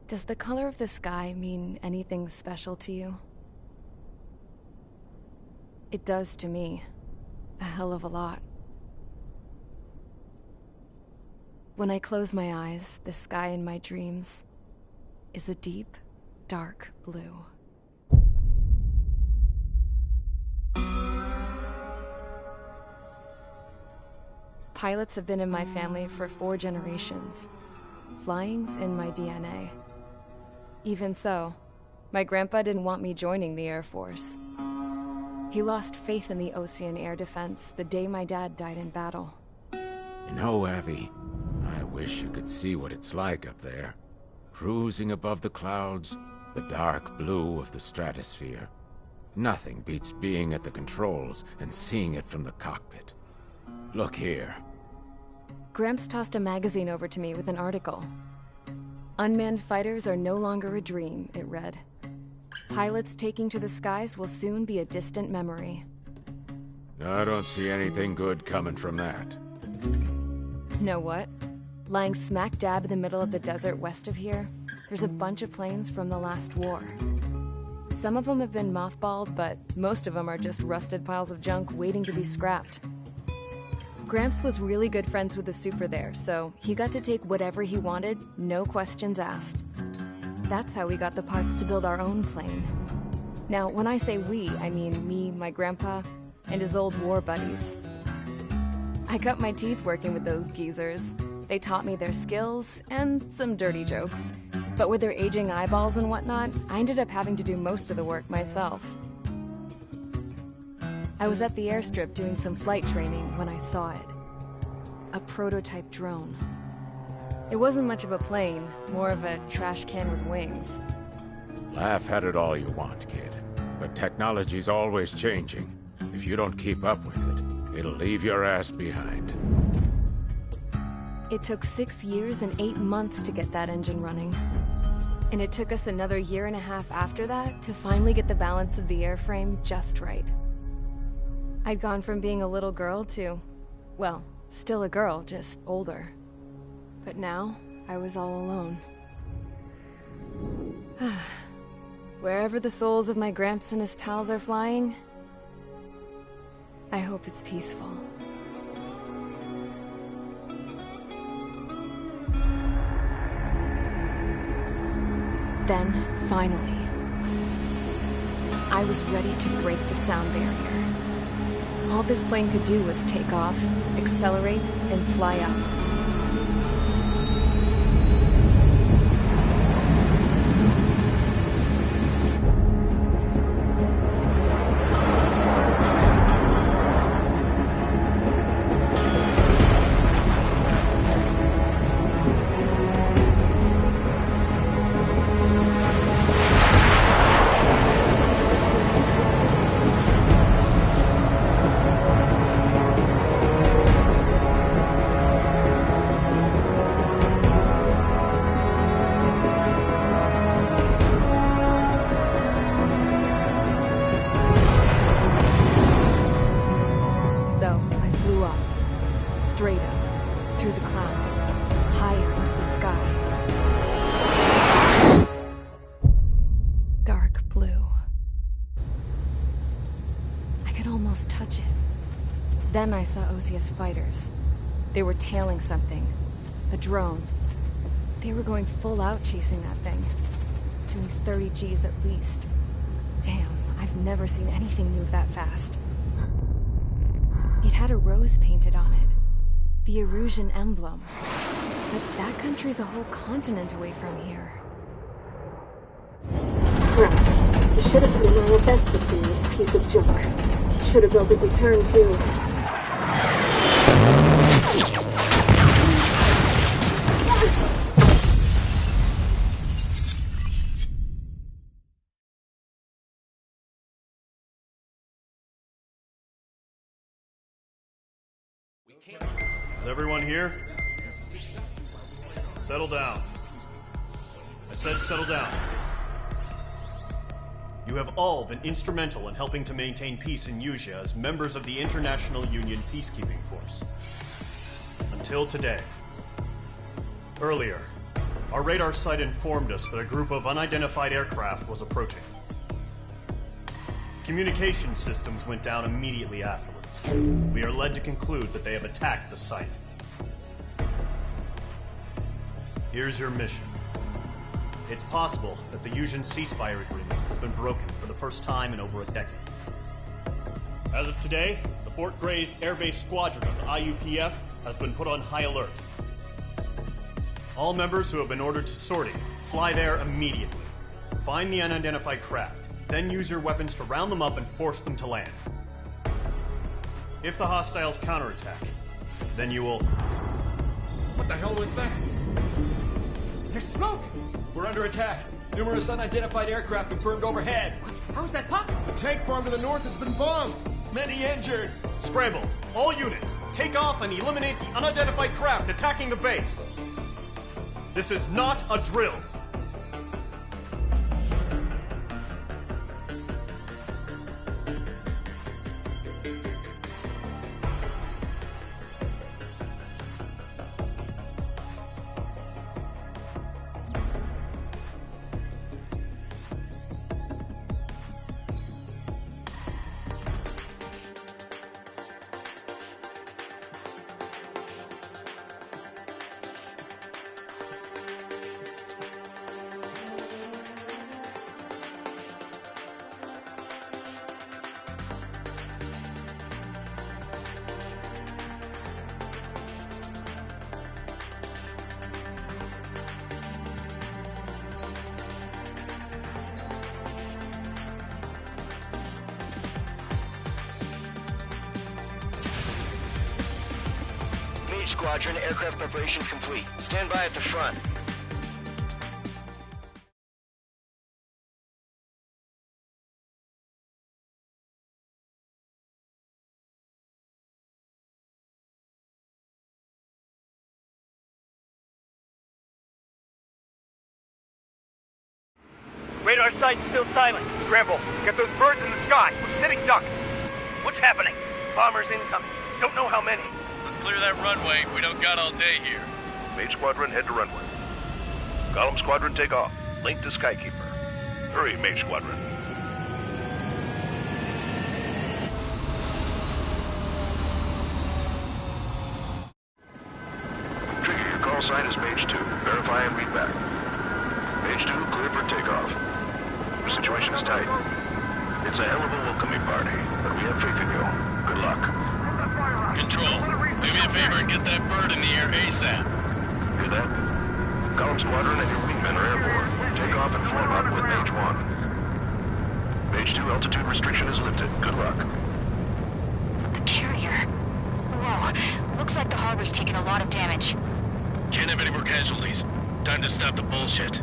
Does the color of the sky mean anything special to you? It does to me. A hell of a lot. When I close my eyes, the sky in my dreams is a deep, dark blue. Pilots have been in my family for 4 generations. Flying's in my DNA. Even so, my grandpa didn't want me joining the Air Force. He lost faith in the Ocean Air Defense the day my dad died in battle. You know, Abby, I wish you could see what it's like up there. Cruising above the clouds, the dark blue of the stratosphere. Nothing beats being at the controls and seeing it from the cockpit. Look here. Gramps tossed a magazine over to me with an article. Unmanned fighters are no longer a dream, it read. Pilots taking to the skies will soon be a distant memory. I don't see anything good coming from that. Know what? Lying smack dab in the middle of the desert west of here, there's a bunch of planes from the last war. Some of them have been mothballed, but most of them are just rusted piles of junk waiting to be scrapped. Gramps was really good friends with the super there, so he got to take whatever he wanted, no questions asked. That's how we got the parts to build our own plane. Now, when I say we, I mean me, my grandpa, and his old war buddies. I cut my teeth working with those geezers. They taught me their skills, and some dirty jokes. But with their aging eyeballs and whatnot, I ended up having to do most of the work myself. I was at the airstrip doing some flight training when I saw it. A prototype drone. It wasn't much of a plane, more of a trash can with wings. Laugh at it all you want, kid. But technology's always changing. If you don't keep up with it, it'll leave your ass behind. It took 6 years and 8 months to get that engine running. And it took us another 1.5 years after that to finally get the balance of the airframe just right. I'd gone from being a little girl to, well, still a girl, just older. But now, I was all alone. Wherever the souls of my Gramps and his pals are flying, I hope it's peaceful. Then, finally, I was ready to break the sound barrier. All this plane could do was take off, accelerate, and fly up. Then I saw Osia's fighters. They were tailing something. A drone. They were going full out chasing that thing. Doing 30 Gs at least. Damn, I've never seen anything move that fast. It had a rose painted on it. The Erusian emblem. But that country's a whole continent away from here. Crap. You should have been my best to see this piece of junk. Should have built a return too. Is everyone here? Settle down. I said settle down. You have all been instrumental in helping to maintain peace in Usea as members of the International Union Peacekeeping Force. Until today. Earlier, our radar site informed us that a group of unidentified aircraft was approaching. Communication systems went down immediately afterwards. We are led to conclude that they have attacked the site. Here's your mission. It's possible that the Usian ceasefire agreement has been broken for the first time in over a decade. As of today, the Fort Gray's Air Base Squadron of the IUPF has been put on high alert. All members who have been ordered to sortie, fly there immediately. Find the unidentified craft, then use your weapons to round them up and force them to land. If the hostiles counterattack, then you will... What the hell was that? There's smoke! We're under attack. Numerous unidentified aircraft confirmed overhead. What? How is that possible? The tank farm to the north has been bombed! Many injured. Scramble! All units, take off and eliminate the unidentified craft attacking the base! This is not a drill! Squadron, aircraft preparations complete. Stand by at the front. Radar site's still silent. Scramble. Get those birds in the sky. We're sitting ducks. What's happening? Bombers incoming. Don't know how many. Clear that runway. We don't got all day here. Mage Squadron, head to runway. Column Squadron, take off. Link to Skykeeper. Hurry, Mage Squadron. Trigger, your call sign is Mage 2. Verify and read back. Mage 2, clear for takeoff. Your situation is tight. It's a hell of a welcoming party, but we have faith in you. Good luck. Control, do me a favor and get that bird in the air ASAP. Hear that? Column Squadron and your wingmen are airborne. Take off and form up with Mage 1. Mage 2, altitude restriction is lifted. Good luck. The carrier. Whoa. Looks like the harbor's taken a lot of damage. Can't have any more casualties. Time to stop the bullshit.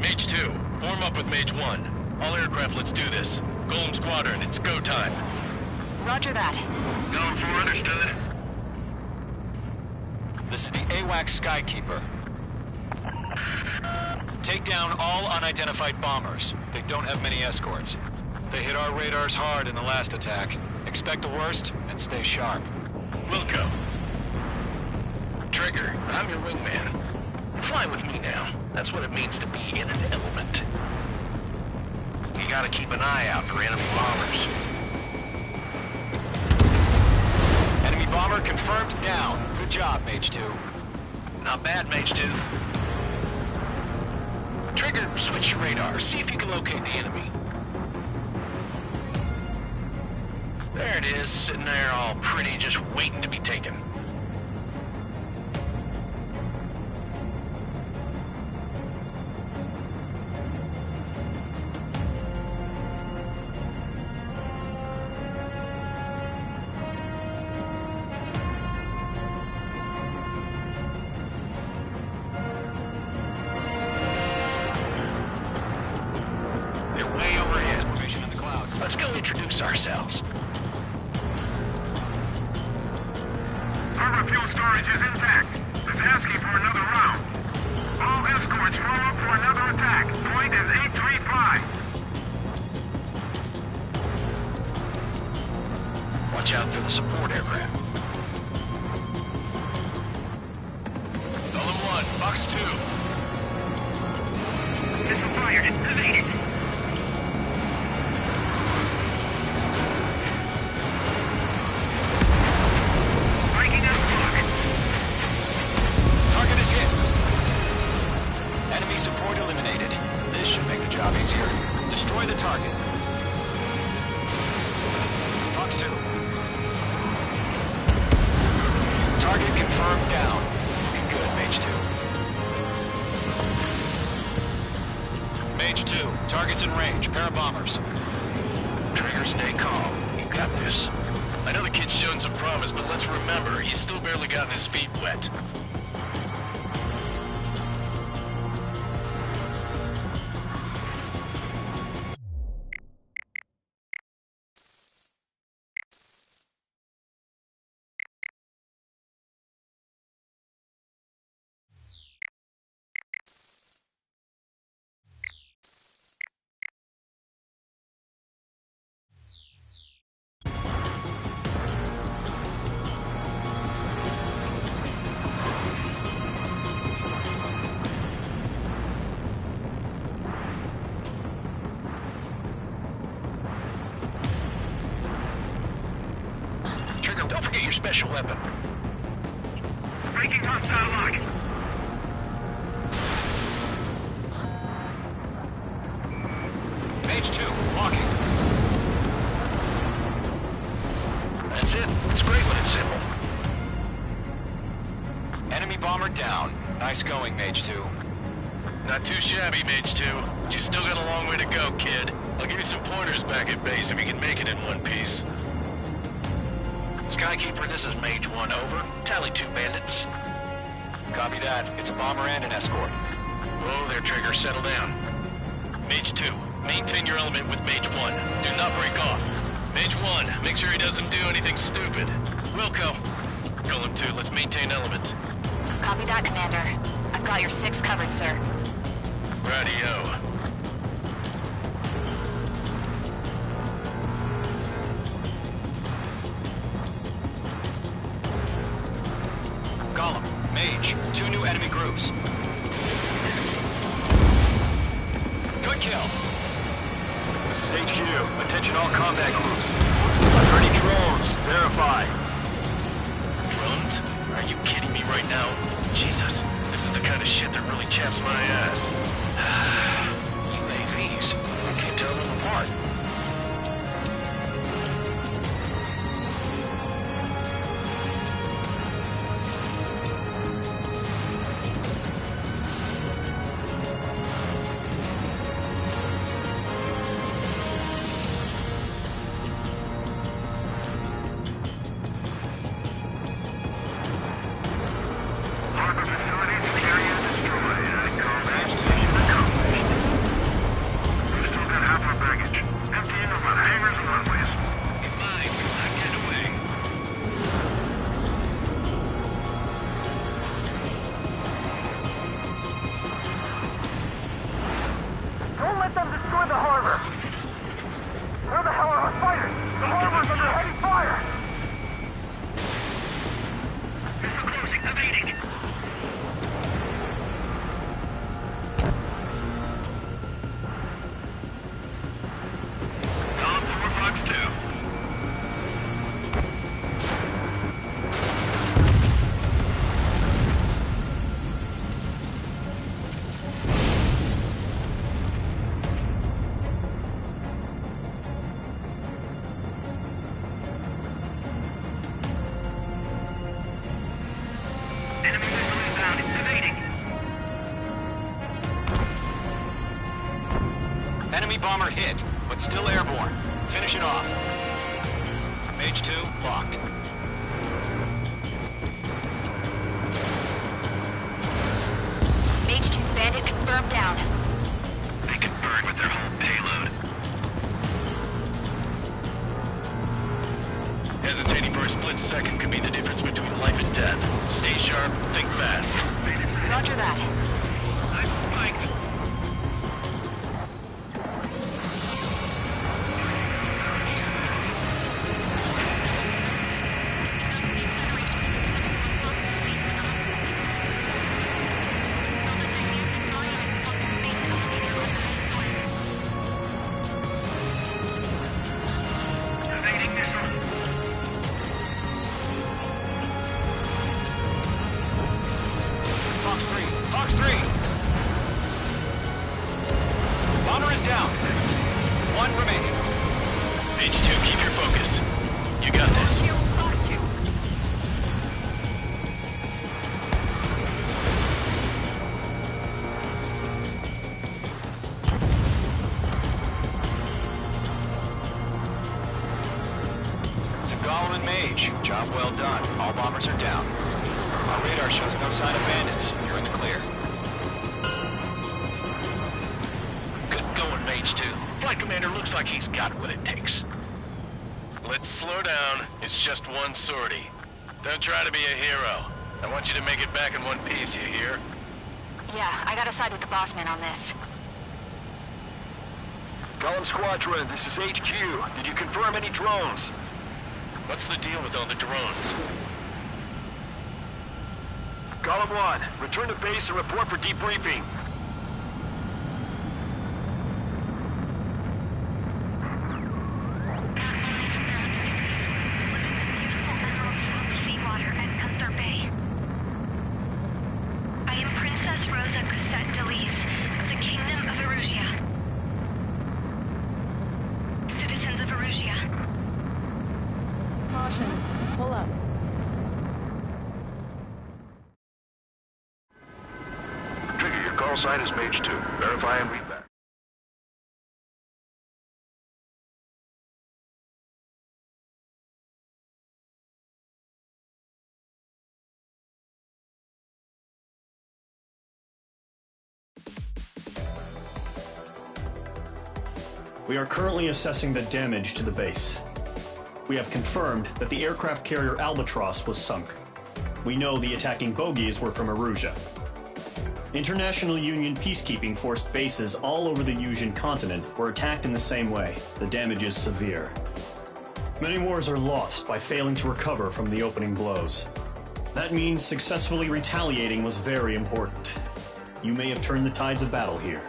Mage 2, form up with Mage 1. All aircraft, let's do this. Golem Squadron, it's go time. Roger that. Going for understood. This is the AWAC Skykeeper. Take down all unidentified bombers. They don't have many escorts. They hit our radars hard in the last attack. Expect the worst and stay sharp. Wilco. Trigger, I'm your wingman. Fly with me now. That's what it means to be in an element. You gotta keep an eye out for enemy bombers. bomber confirmed down. Good job, Mage 2. Not bad, Mage 2. Trigger, switch your radar. See if you can locate the enemy. There it is, sitting there all pretty, just waiting to be taken. Let's go introduce ourselves. Harbor fuel storage is intact. It's asking for another round. All escorts roll up for another attack. Point is 835. Watch out for the support aircraft. Golem 1, Box 2. Missile fired. Evade it. Target is hit. Enemy support eliminated. This should make the job easier. Destroy the target. Fox 2. Target confirmed down. Looking good, Mage 2. Mage 2, target's in range. Pair of bombers. Trigger, stay calm. You got this. I know the kid's shown some promise, but let's remember, he's still barely gotten his feet wet. Don't forget your special weapon. Breaking hostile lock. Mage 2, locking. That's it. It's great when it's simple. Enemy bomber down. Nice going, Mage 2. Not too shabby, Mage 2. But you still got a long way to go, kid. I'll give you some pointers back at base if you can make it in one piece. Skykeeper, this is Mage 1, over. Tally 2 bandits. Copy that. It's a bomber and an escort. Whoa there, Trigger. Settle down. Mage 2, maintain your element with Mage 1. Do not break off. Mage 1, make sure he doesn't do anything stupid. Wilco. Golem 2, let's maintain element. Copy that, Commander. I've got your 6 covered, sir. Radio. Golem, Mage, 2 new enemy groups. Good kill. This is HQ. Attention all combat groups. I've heard any drones. Verify. Drones? Are you kidding me right now? Jesus, this is the kind of shit that really chaps my ass. UAVs. I can't tell them apart. Enemy bomber hit, but still airborne. Finish it off. Mage 2, locked. Mage 2's bandit confirmed down. They can burn with their whole payload. Hesitating for a split second could be the difference between life and death. Stay sharp, think fast. Roger that. I'm spiked. Evading missile. Fox 3, Fox 3! Bomber is down. One remaining. Mage 2, keep your focus. You got this. To Golem and Mage, job well done. All bombers are down. Our radar shows no sign of bandits. You're in the clear. Good going, Mage 2. Flight Commander looks like he's got what it takes. Let's slow down. It's just one sortie. Don't try to be a hero. I want you to make it back in one piece, you hear? Yeah, I gotta side with the boss man on this. Golem Squadron, this is HQ. Did you confirm any drones? What's the deal with all the drones? Golem 1, return to base and report for debriefing. Seawater at Gunther Bay. I am Princess Rosa Cosette Delise of the Kingdom of Erugia. Citizens of Erugia. Caution. Pull up. Trigger, your call sign is Mage 2. Verify and read back. We are currently assessing the damage to the base. We have confirmed that the aircraft carrier Albatross was sunk. We know the attacking bogies were from Erugia. International Union peacekeeping force bases all over the Yusian continent were attacked in the same way. The damage is severe. Many wars are lost by failing to recover from the opening blows. That means successfully retaliating was very important. You may have turned the tides of battle here.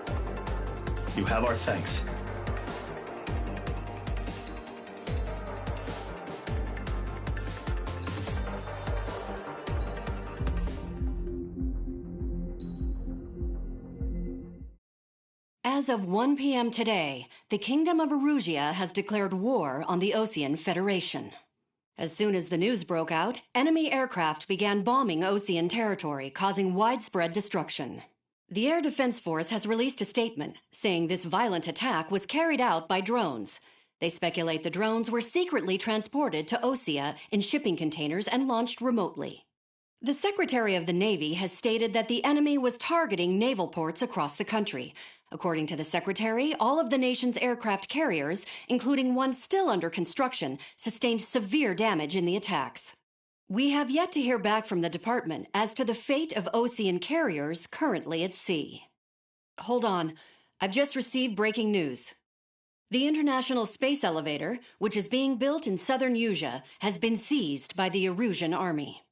You have our thanks. As of 1 p.m. today, the Kingdom of Erugia has declared war on the Osean Federation. As soon as the news broke out, enemy aircraft began bombing Osean territory, causing widespread destruction. The Air Defense Force has released a statement saying this violent attack was carried out by drones. They speculate the drones were secretly transported to Osea in shipping containers and launched remotely. The Secretary of the Navy has stated that the enemy was targeting naval ports across the country. According to the Secretary, all of the nation's aircraft carriers, including one still under construction, sustained severe damage in the attacks. We have yet to hear back from the department as to the fate of Osean carriers currently at sea. Hold on. I've just received breaking news. The International Space Elevator, which is being built in southern Yusia, has been seized by the Erusian Army.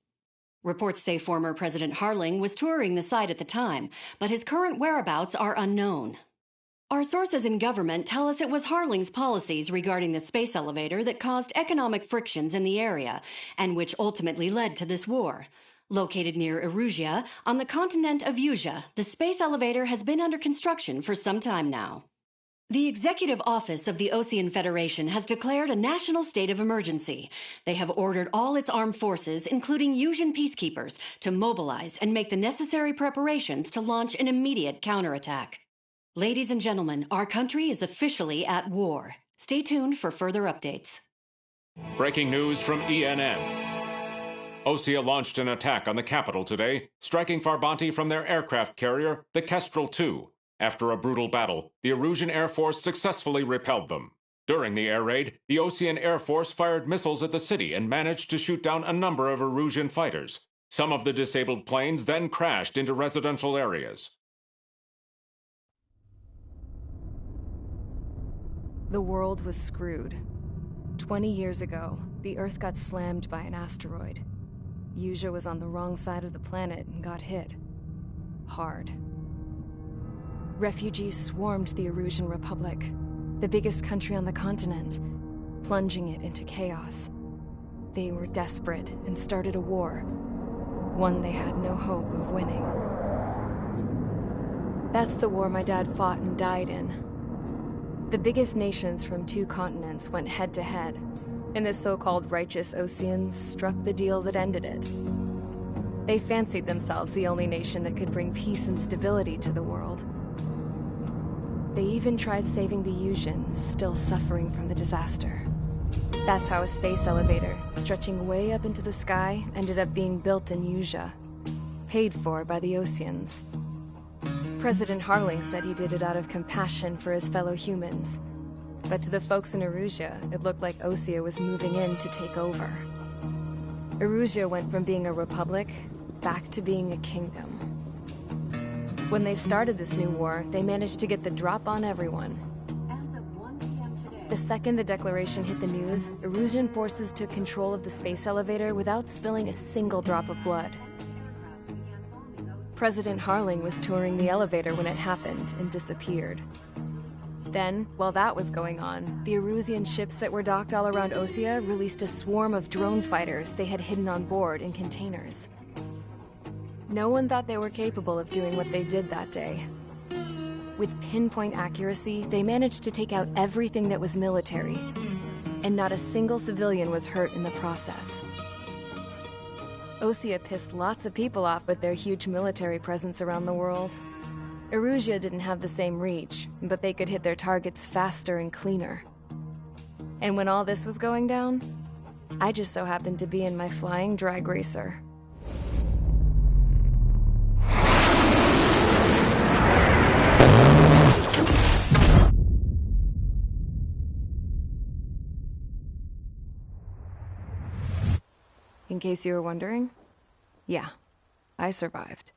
Reports say former President Harling was touring the site at the time, but his current whereabouts are unknown. Our sources in government tell us it was Harling's policies regarding the space elevator that caused economic frictions in the area, and which ultimately led to this war. Located near Erugia, on the continent of Yusia, the space elevator has been under construction for some time now. The Executive Office of the Osean Federation has declared a national state of emergency. They have ordered all its armed forces, including Yusian peacekeepers, to mobilize and make the necessary preparations to launch an immediate counterattack. Ladies and gentlemen, our country is officially at war. Stay tuned for further updates. Breaking news from ENN. Osea launched an attack on the capital today, striking Farbanti from their aircraft carrier, the Kestrel II. After a brutal battle, the Erusian Air Force successfully repelled them. During the air raid, the Osean Air Force fired missiles at the city and managed to shoot down a number of Erusian fighters. Some of the disabled planes then crashed into residential areas. The world was screwed. 20 years ago, the Earth got slammed by an asteroid. Usea was on the wrong side of the planet and got hit. Hard. Refugees swarmed the Erusian Republic, the biggest country on the continent, plunging it into chaos. They were desperate and started a war, one they had no hope of winning. That's the war my dad fought and died in. The biggest nations from 2 continents went head-to-head, and the so-called righteous Oseans struck the deal that ended it. They fancied themselves the only nation that could bring peace and stability to the world. They even tried saving the Usians, still suffering from the disaster. That's how a space elevator, stretching way up into the sky, ended up being built in Usea, paid for by the Oseans. President Harling said he did it out of compassion for his fellow humans. But to the folks in Erusia, it looked like Osea was moving in to take over. Erusia went from being a republic back to being a kingdom. When they started this new war, they managed to get the drop on everyone. The second the declaration hit the news, Erusian forces took control of the space elevator without spilling a single drop of blood. President Harling was touring the elevator when it happened and disappeared. Then, while that was going on, the Erusian ships that were docked all around Osea released a swarm of drone fighters they had hidden on board in containers. No one thought they were capable of doing what they did that day. With pinpoint accuracy, they managed to take out everything that was military, and not a single civilian was hurt in the process. Osea pissed lots of people off with their huge military presence around the world. Erusia didn't have the same reach, but they could hit their targets faster and cleaner. And when all this was going down, I just so happened to be in my flying drag racer. In case you were wondering, yeah, I survived.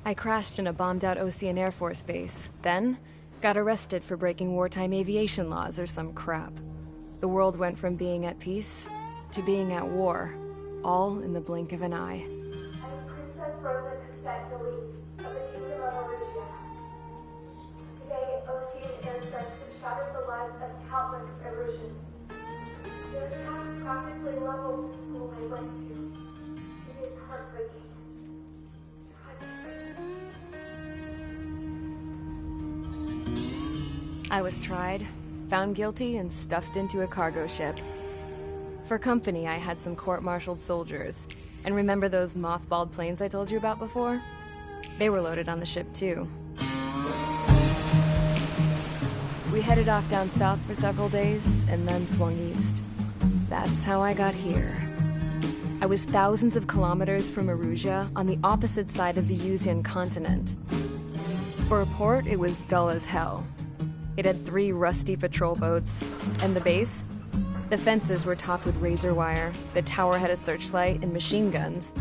I crashed in a bombed-out Osean Air Force base, then got arrested for breaking wartime aviation laws or some crap. The world went from being at peace to being at war, all in the blink of an eye. Princess Rosa Cassette Delete of the Kingdom of Erusia. Today, Osean airstrikes have shattered the lives of countless Erusians. Their attacks practically leveled the school I went to. It is heartbreaking. I was tried, found guilty, and stuffed into a cargo ship. For company, I had some court-martialed soldiers. And remember those mothballed planes I told you about before? They were loaded on the ship, too. We headed off down south for several days, and then swung east. That's how I got here. I was thousands of kilometers from Erusia, on the opposite side of the Usian continent. For a port, it was dull as hell. It had 3 rusty patrol boats, and the base? The fences were topped with razor wire, the tower had a searchlight and machine guns,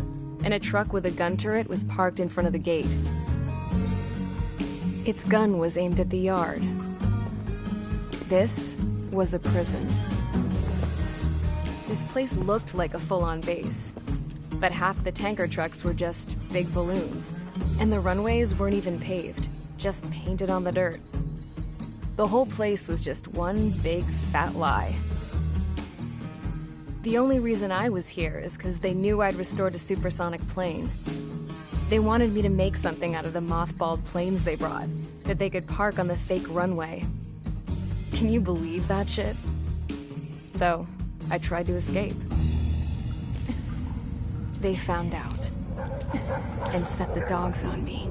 and a truck with a gun turret was parked in front of the gate. Its gun was aimed at the yard. This was a prison. This place looked like a full-on base, but half the tanker trucks were just big balloons, and the runways weren't even paved, just painted on the dirt. The whole place was just one big fat lie. The only reason I was here is because they knew I'd restored a supersonic plane. They wanted me to make something out of the mothballed planes they brought, that they could park on the fake runway. Can you believe that shit? So, I tried to escape. They found out, and set the dogs on me.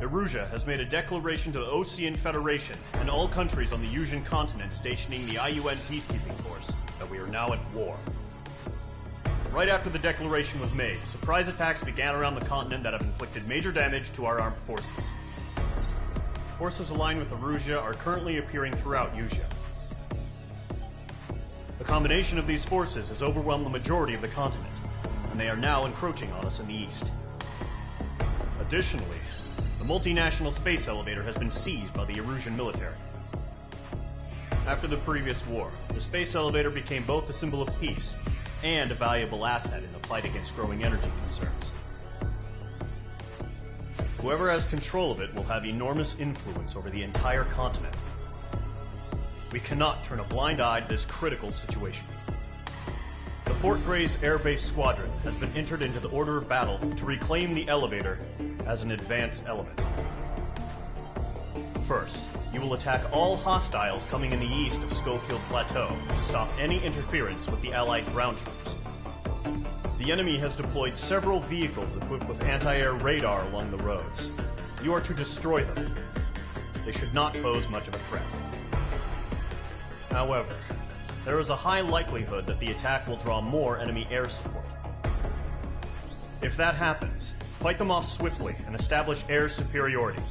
Erusia has made a declaration to the Ocean Federation and all countries on the Yusian continent stationing the IUN peacekeeping force that we are now at war. Right after the declaration was made, surprise attacks began around the continent that have inflicted major damage to our armed forces. Forces aligned with Erusia are currently appearing throughout Yusia. The combination of these forces has overwhelmed the majority of the continent, and they are now encroaching on us in the east. Additionally, the multinational space elevator has been seized by the Erusian military. After the previous war, the space elevator became both a symbol of peace and a valuable asset in the fight against growing energy concerns. Whoever has control of it will have enormous influence over the entire continent. We cannot turn a blind eye to this critical situation. The Fort Gray's Air Base Squadron has been entered into the order of battle to reclaim the elevator as an advance element. First, you will attack all hostiles coming in the east of Schofield Plateau to stop any interference with the Allied ground troops. The enemy has deployed several vehicles equipped with anti-air radar along the roads. You are to destroy them. They should not pose much of a threat. However, there is a high likelihood that the attack will draw more enemy air support. If that happens, fight them off swiftly and establish air superiority.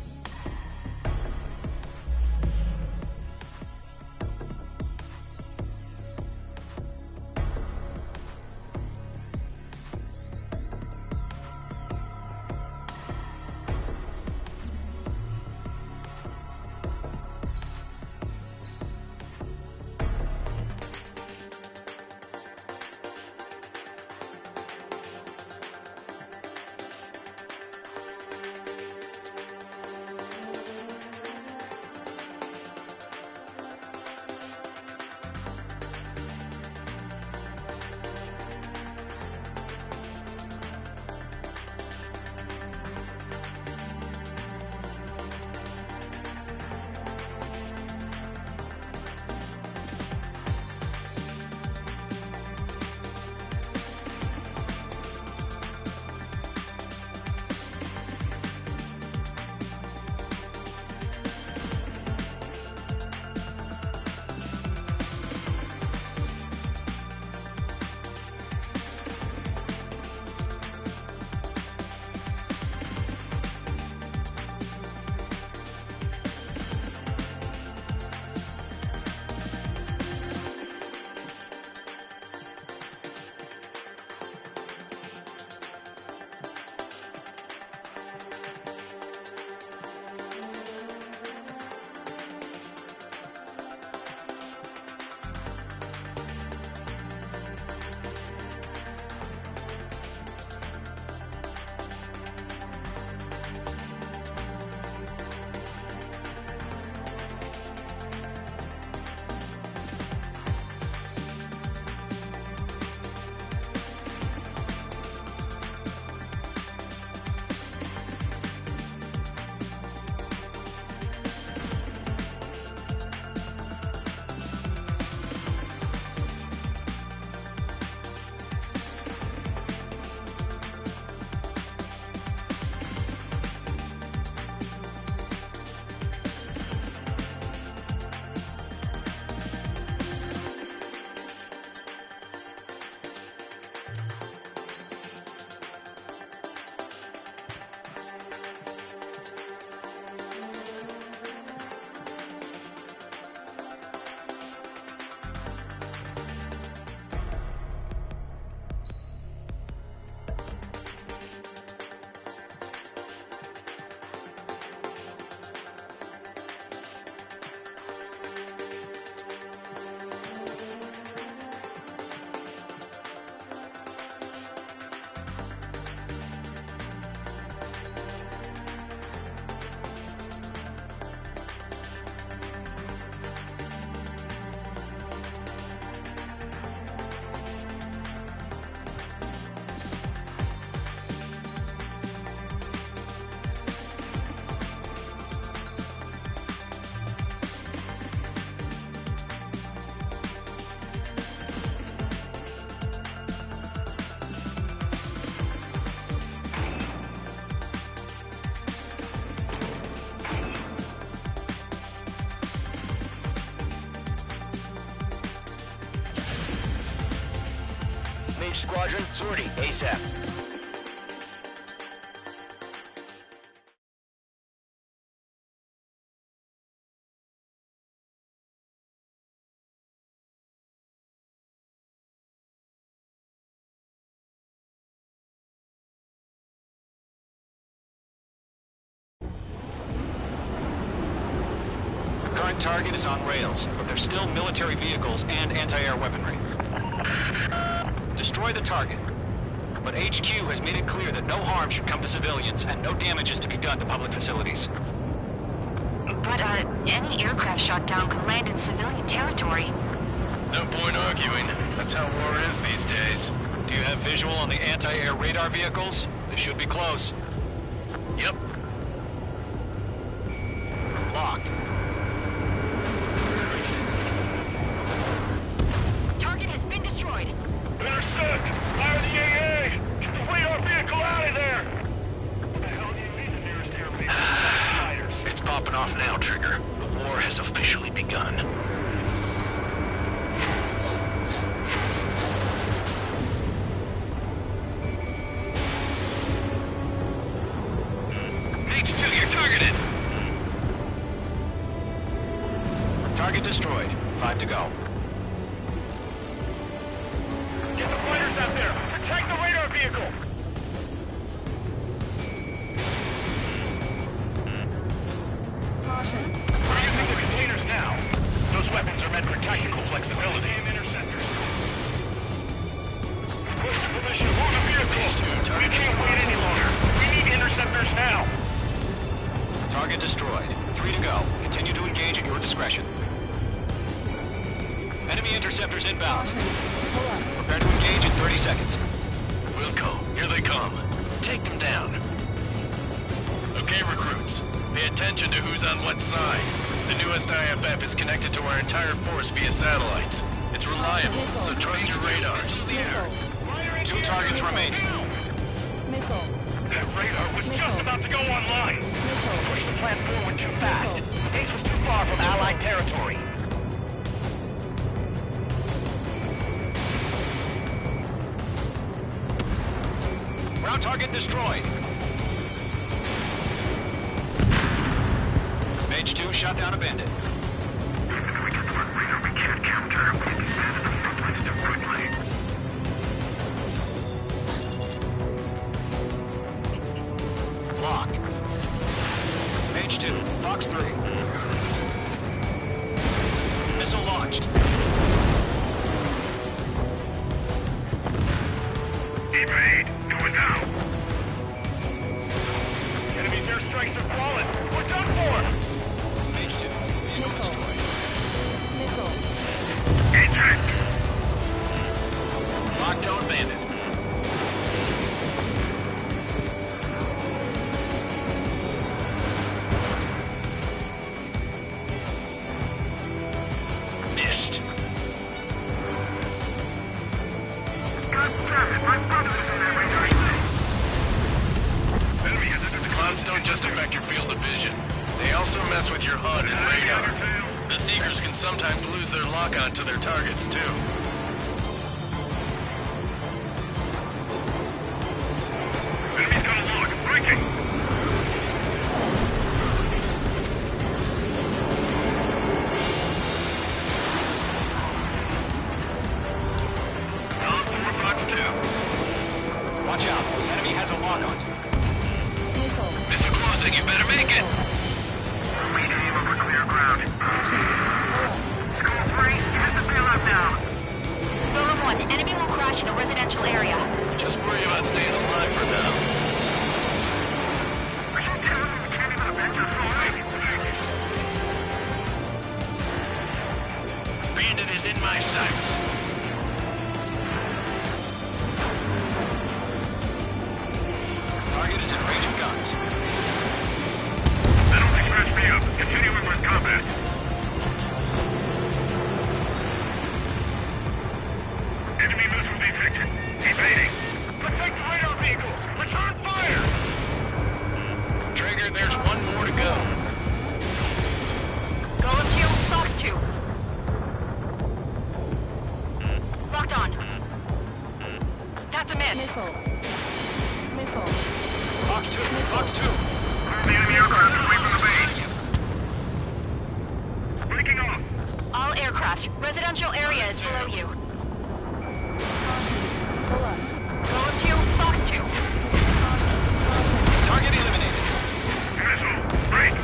Mage Squadron, sortie, ASAP. Current target is on rails, but there's still military vehicles and anti-air weaponry. Destroy the target. But HQ has made it clear that no harm should come to civilians and no damage is to be done to public facilities. But, any aircraft shot down could land in civilian territory. No point arguing. That's how war is these days. Do you have visual on the anti-air radar vehicles? They should be close. Yep. Locked. Target has been destroyed. Intercept! Fire the AA! Get the radar vehicle out of there! What the hell do you mean the nearest airfield? Fighters. It's popping off now, Trigger. The war has officially begun. H2, you're targeted! Target destroyed. 5 to go. Get the fighters out there! Protect the radar vehicle! We're using the containers now. Those weapons are meant for tactical flexibility. Interceptors. Request permission. Move the vehicle! We can't wait any longer. We need interceptors now! Target destroyed. 3 to go. Continue to engage at your discretion. Enemy interceptors inbound. Prepare to engage in 30 seconds. Wilco, here they come. Take them down. Okay, recruits. Pay attention to who's on what side. The newest IFF is connected to our entire force via satellites. It's reliable, so trust your radars. 2 targets remaining. That radar was just about to go online. Push the plan forward too fast. Base was too far from Allied territory. Ground target destroyed. Mage 2 shot down a bandit. If we get the one radar we can't counter, we can stand in the front lines too quickly. Locked. Mage 2, Fox 3. Missile launched. Evade! Do it now! Enemy's airstrikes are falling! We're done for! Mage 2, vehicle destroyed. Eject! Lockdown bandit. Missed. God damn it! My brother is in that radar thing! Enemy has entered the Clouds don't just affect your field of vision. They also mess with your HUD and radar. The Seekers can sometimes lose their lock-on to their targets, too. Enemy's got a lock! Breaking! Box 2. Watch out. The enemy has a lock on you. Missile closing, you better make it! We aim over clear ground. School 3, get the bailout now! Golem 1, enemy will crash in a residential area. Just worry about staying alive for now. Are you telling me we can't even avenge us already? Bandit is in my sights. Target is in range of guns. That only scratched me up. Continuing with combat. Enemy missile detected. Evading. Protect the radar vehicles. Return fire. Trigger, there's one more to go. Golem 2, Fox 2. Locked on. chance. Missile. Fox 2, Fox 2. The enemy aircraft is away from the base. Breaking off. All aircraft. Residential area is below you. Golem 2, Fox 2. Target eliminated. Missile. Break.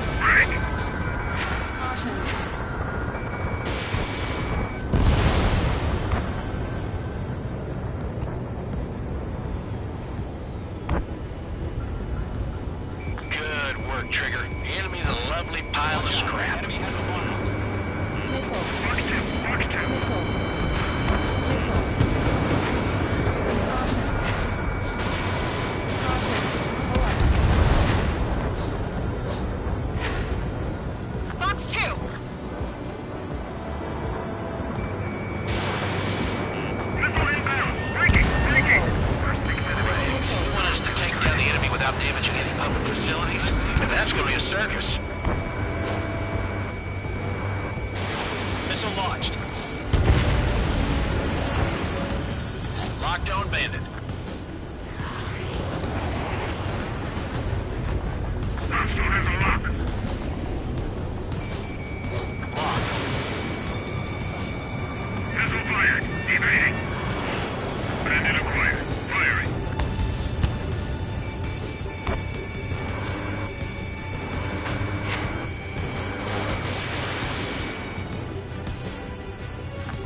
Good work, Trigger. The enemy's a lovely pile of scrap. Enemy has a bomb. Fox 2. Fox 2. Missile inbound. Breaking. So you want us to take down the enemy without damaging any public facilities? And that's gonna be a circus. Missile launched. Lockdown bandit. Hostile has a lock. Locked. Missile fired. Evading. Bandit acquired. Firing.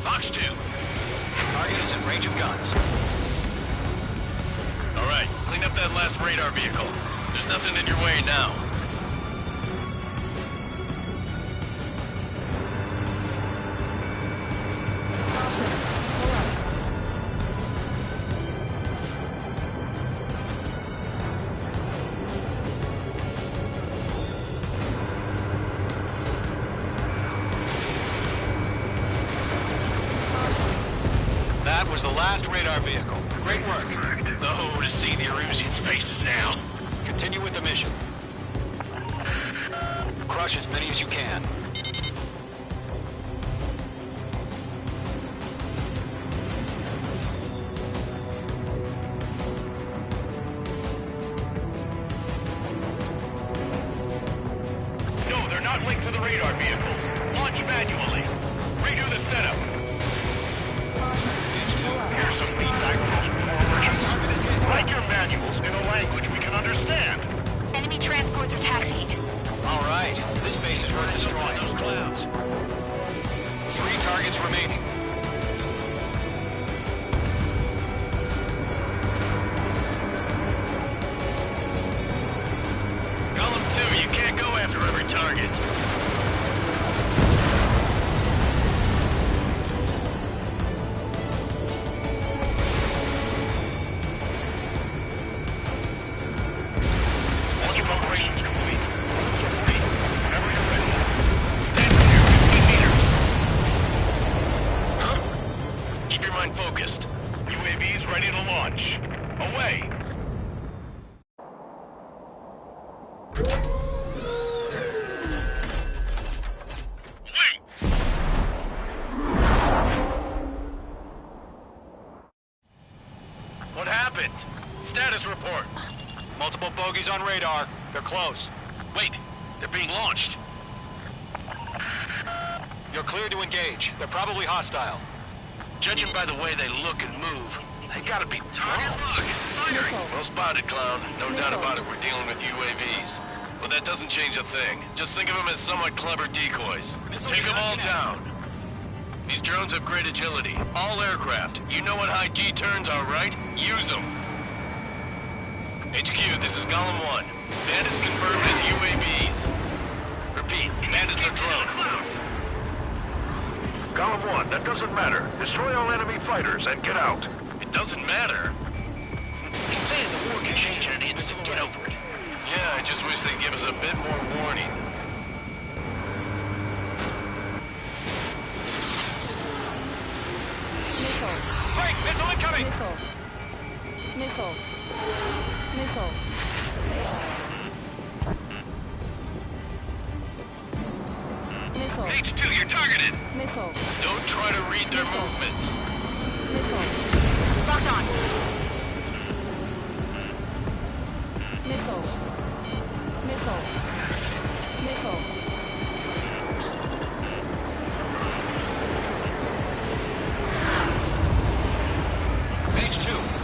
Fox 2. Target is in range of guns. All right, clean up that last radar vehicle. There's nothing in your way now. That was the last radar vehicle. Great work. Oh, to see the Erusians' faces now. Continue with the mission. Crush as many as you can. No, they're not linked to the radar vehicles. Launch manually. Redo the setup. Here's some feedback from those forward. Write your manuals in a language we can understand. Enemy transports are taxiing. All right, this base is worth destroying. Those clouds. 3 targets remaining. Golem 2, you can't go after every target. Once operations complete. Complete. Whenever you're ready. Stand clear 15 meters. Huh? Keep your mind focused. UAVs ready to launch. Away. What happened? Status report. Multiple bogeys on radar. They're close. Wait, they're being launched. You're cleared to engage. They're probably hostile. Judging by the way they look and move, they gotta be drones. Well spotted, Clown. No doubt about it, we're dealing with UAVs. But that doesn't change a thing. Just think of them as somewhat clever decoys. Take them all down. These drones have great agility. All aircraft. You know what high G turns are, right? Use them. HQ, this is Golem 1. Bandits confirmed as UAVs. Repeat, bandits are drones. Golem 1, that doesn't matter. Destroy all enemy fighters and get out. It doesn't matter. He's saying the war can change in an instant. Get over it. Yeah, I just wish they'd give us a bit more warning. Break! Missile incoming! Missile. Missile. Missile. H2, you're targeted. Missile. Don't try to read their movements. Missile. Locked on.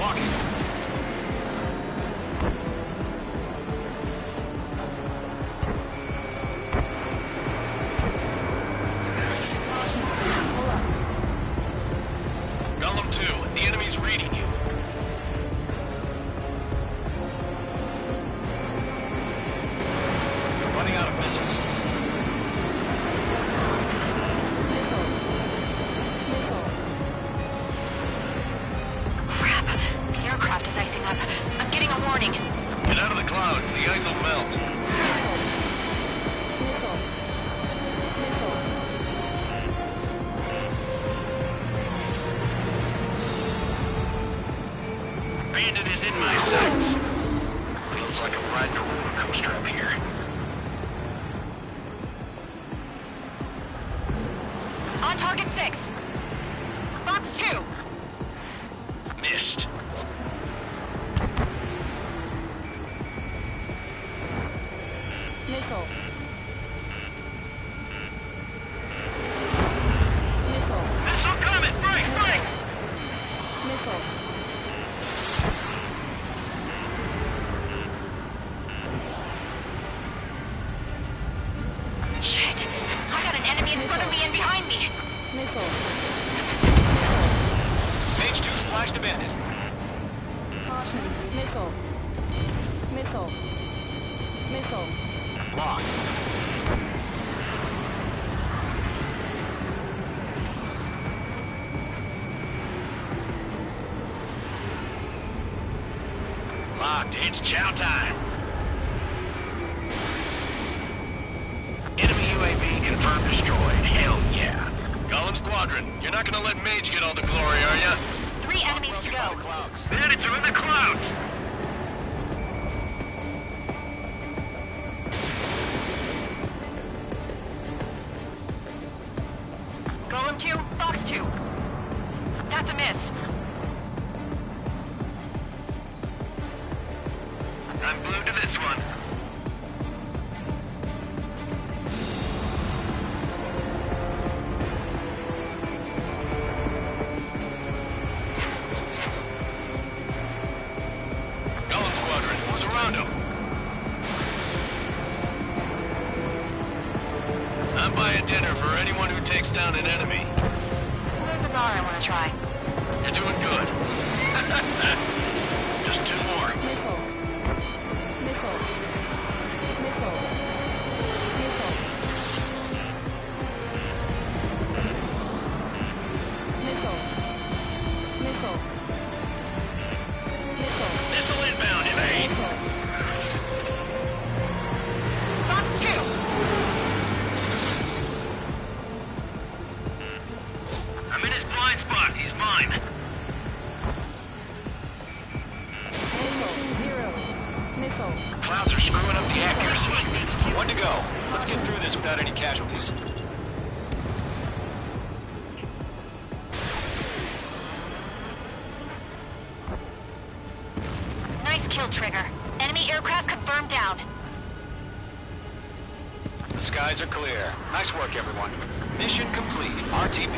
Locking. Golem 2, the enemy's reading you. Running out of missiles. Crap. The aircraft is icing up. I'm getting a warning. Get out of the clouds. The ice will melt. Bandit is in my sights. Feels like I'm riding a roller coaster up here. On target 6. Box 2. Missed. Missile. Missile coming! Break! Break! Missile. Shit. I got an enemy in front of me and behind me. Missile. Mage 2 splashed a bandit. Caution. Missile. Missile. Missile. Locked. Locked. It's chow time. Enemy UAV confirmed destroyed. Hell yeah. Golem Squadron, you're not gonna let Mage get all the glory, are ya? 3 enemies to go. Bandits are in the clouds! Golem 2, box 2. That's a miss. I'm glued to this one. Golem Squadron, surround him. I'm buying dinner for anyone who takes down an enemy. There's a bar I want to try. You're doing good. Just 2 more. Missile. Missile. Missile. Missile. Missile. Missile. Missile. Missile inbound, evade. Box 2. I'm in his blind spot. He's mine. Missile. 0. Missile. Clouds are screwing up the accuracy. 1 to go. Let's get through this without any casualties. Nice kill, Trigger. Enemy aircraft confirmed down. The skies are clear. Nice work, everyone. Mission complete. RTB.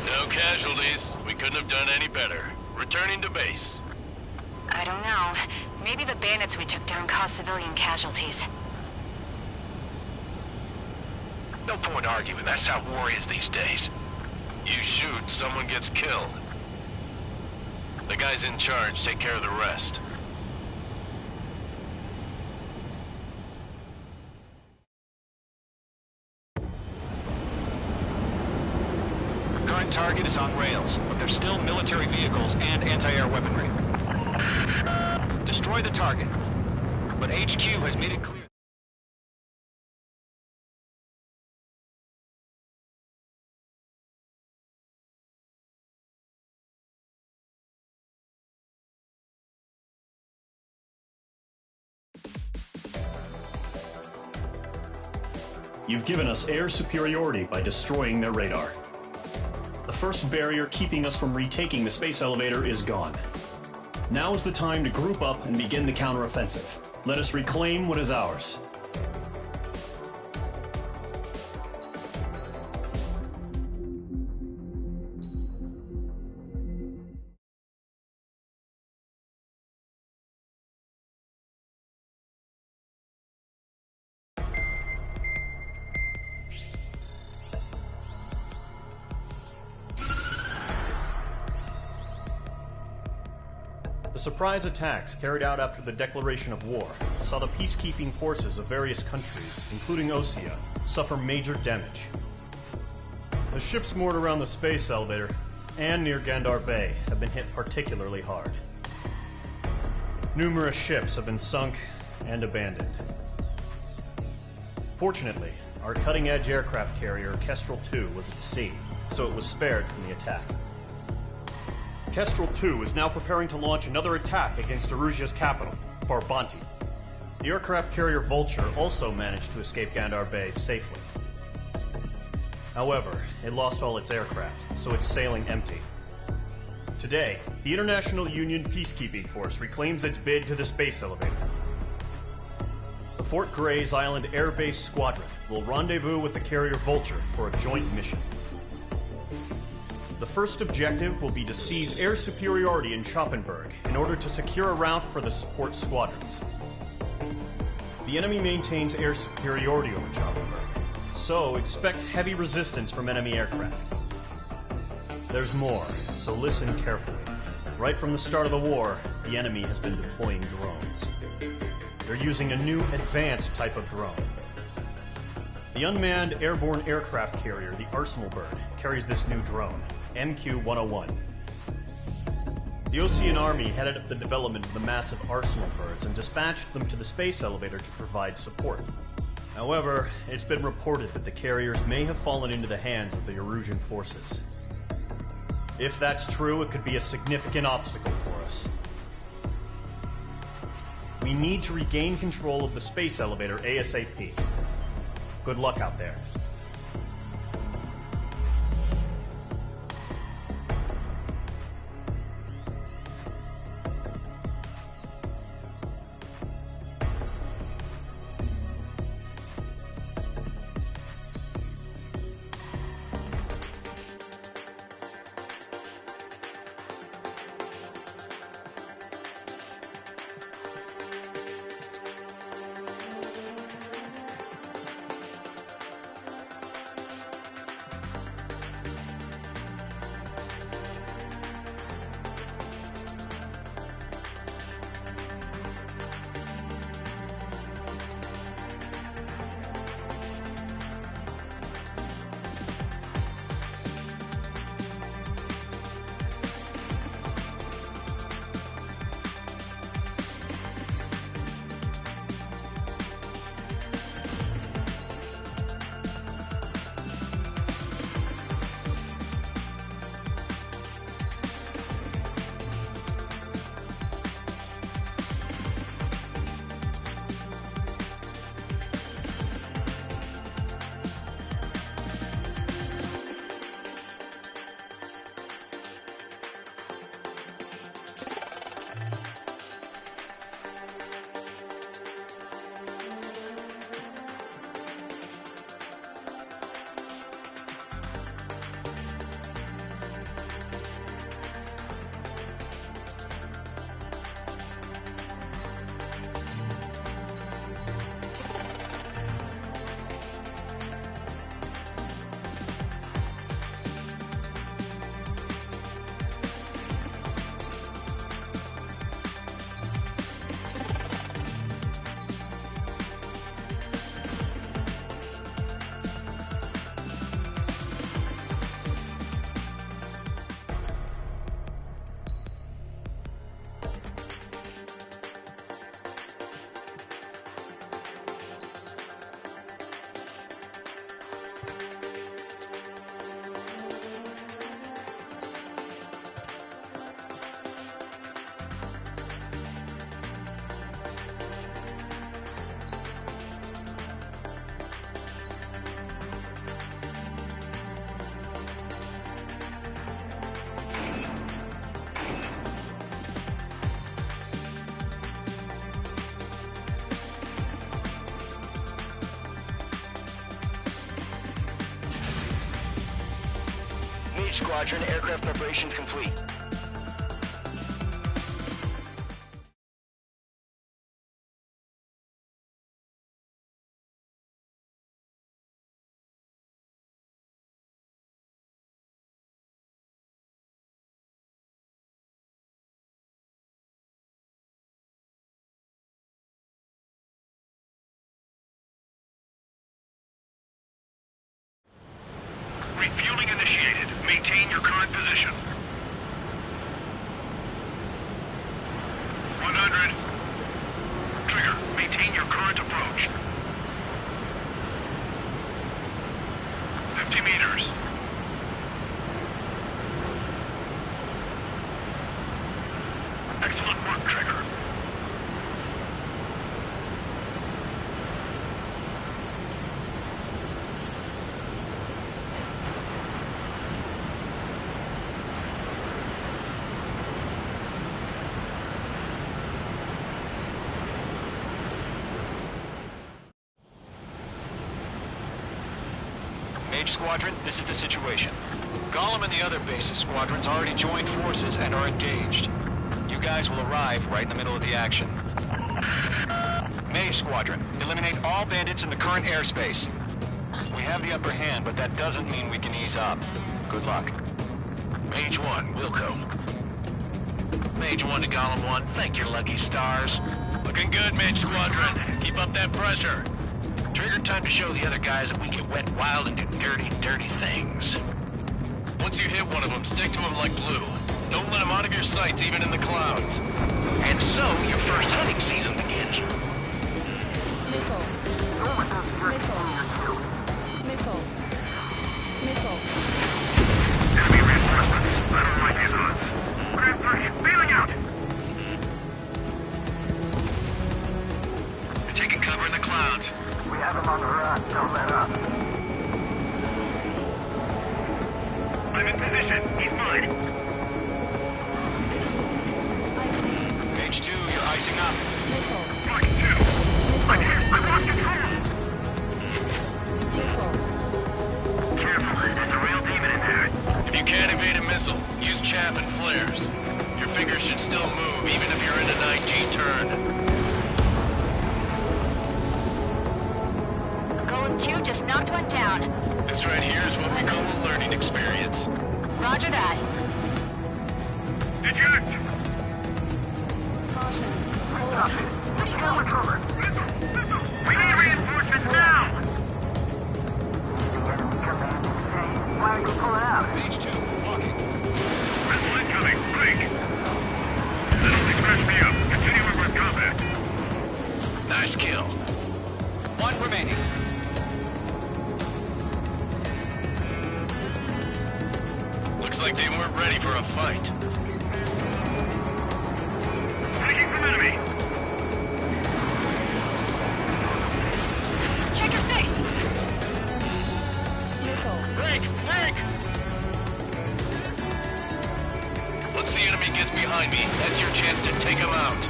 No casualties. We couldn't have done any better. Returning to base. I don't know. Maybe the bandits we took down caused civilian casualties. No point arguing. That's how war is these days. You shoot, someone gets killed. The guys in charge take care of the rest. Current target is on rails, but there's still military vehicles and anti-air weaponry. Destroy the target, but HQ has made it clear. You've given us air superiority by destroying their radar. The first barrier keeping us from retaking the space elevator is gone. Now is the time to group up and begin the counteroffensive. Let us reclaim what is ours. The surprise attacks carried out after the declaration of war saw the peacekeeping forces of various countries, including Osea, suffer major damage. The ships moored around the space elevator and near Gandar Bay have been hit particularly hard. Numerous ships have been sunk and abandoned. Fortunately, our cutting-edge aircraft carrier Kestrel 2 was at sea, so it was spared from the attack. Kestrel 2 is now preparing to launch another attack against Erusia's capital, Farbanti. The aircraft carrier Vulture also managed to escape Gandar Bay safely. However, it lost all its aircraft, so it's sailing empty. Today, the International Union Peacekeeping Force reclaims its bid to the space elevator. The Fort Grays Island Air Base Squadron will rendezvous with the carrier Vulture for a joint mission. The first objective will be to seize air superiority in Schoppenberg in order to secure a route for the support squadrons. The enemy maintains air superiority over Schoppenberg, so expect heavy resistance from enemy aircraft. There's more, so listen carefully. Right from the start of the war, the enemy has been deploying drones. They're using a new advanced type of drone. The unmanned airborne aircraft carrier, the Arsenal Bird, carries this new drone, MQ-101. The Osean Army headed up the development of the massive Arsenal Birds and dispatched them to the space elevator to provide support. However, it's been reported that the carriers may have fallen into the hands of the Erusian forces. If that's true, it could be a significant obstacle for us. We need to regain control of the space elevator ASAP. Good luck out there. Squadron, aircraft preparations complete. Excellent work, Trigger. Mage Squadron, this is the situation. Gollum and the other bases squadrons already joined forces and are engaged. You guys will arrive right in the middle of the action. Mage Squadron, eliminate all bandits in the current airspace. We have the upper hand, but that doesn't mean we can ease up. Good luck. Mage 1, Wilco. Mage 1 to Gollum 1, thank your lucky stars. Looking good, Mage Squadron. Keep up that pressure. Trigger time to show the other guys that we get wet wild and do dirty, dirty things. Once you hit one of them, stick to them like glue. Don't let them out of your sights, even in the clouds. And so, your first hunting season begins. Missile. Enemy reinforcements. I don't like these odds. Grand 3, bailing out! You're taking cover in the clouds. We have him on the run. Don't let up. I'm in position. He's mine. Mage 2, you're icing up. Mark 2. I'm here. I lost control. Careful. There's a real demon in there. If you can't evade a missile, use chaff and flares. Your fingers should still move, even if you're in a 9G turn. Golem 2 just knocked one down. This right here is what we call a learning experience. Roger that. Eject! Pretty cool. We need reinforcements now! Why are you pulling out? Mage 2, walking. Missile incoming. Break! That only scratched me up. Continuing with combat. Nice kill. One remaining. Looks like they weren't ready for a fight. Taking some enemy. Check your face. Break! Break! Once the enemy gets behind me, that's your chance to take him out.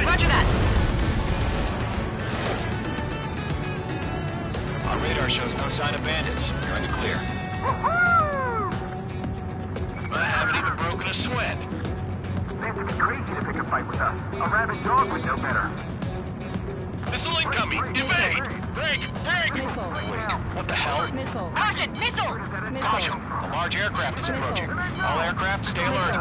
Roger that. Our radar shows no sign of bandits. You're in the clear. I haven't even broken a sweat. They have to be crazy to pick a fight with us. A rabid dog would know better. Missile incoming! Evade! Break! Break! Wait, what the hell? Caution! Missile! Caution! A large aircraft is approaching. All aircraft, stay alert.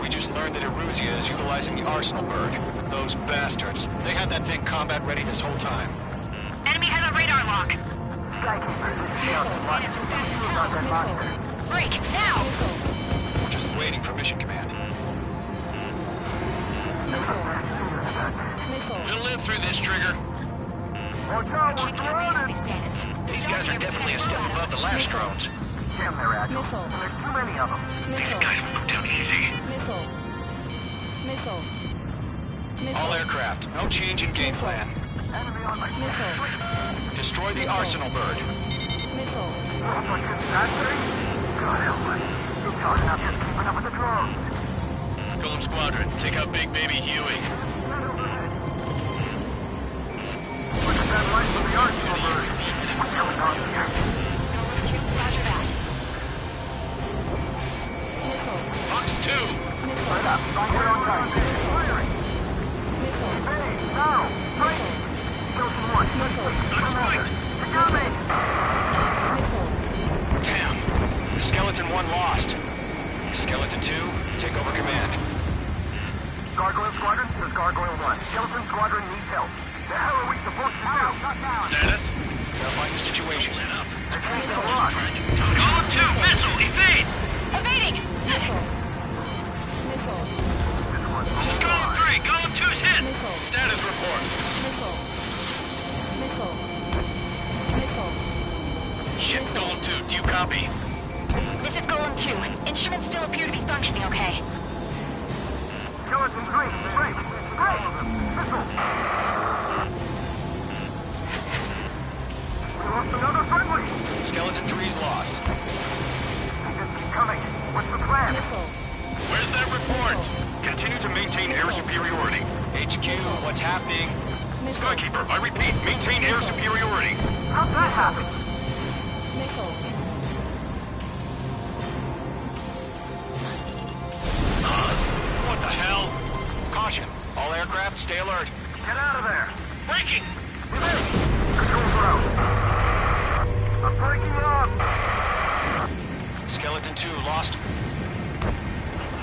We just learned that Eruzia is utilizing the Arsenal bird. Those bastards. They had that thing combat ready this whole time. Enemy has a radar lock. Break! Now! We're just waiting for mission command. We'll live through this, Trigger. These guys are definitely a step above the last drones. Damn, they're agile. And there's too many of them. These guys will go down easy. All aircraft, no change in game plan. Enemy on my Destroy the Arsenal bird. That thing? God help us. You're talking about just keeping up with the drones. Golem Squadron, take out Big Baby Huey. Look at that light from the Arsenal bird. What's going on here? Roger that. Fox 2! Right up. We're on time. Firing. Hey, now! Right! Kill some more. Remember. You got me! Damn. Skeleton 1 lost. Skeleton 2, take over command. Gargoyle Squadron, this is Gargoyle 1. Skeleton Squadron needs help. The hell are we supposed to do? Status? Verify your situation. Column 2, missile, evade! Evading! Column 3, column 2's hit! Status report. Ship Golem 2, do you copy? This is Golem 2. Instruments still appear to be functioning okay. Skeleton 3, great! Missile! We lost another friendly! Skeleton 3's lost. They just keep coming. What's the plan? Where's that report? Continue to maintain air superiority. HQ, what's happening? Skykeeper, I repeat, maintain air superiority. How'd that happen? What the hell? Caution. All aircraft, stay alert. Get out of there! Breaking! Controls are out. I'm breaking up! Skeleton 2 lost.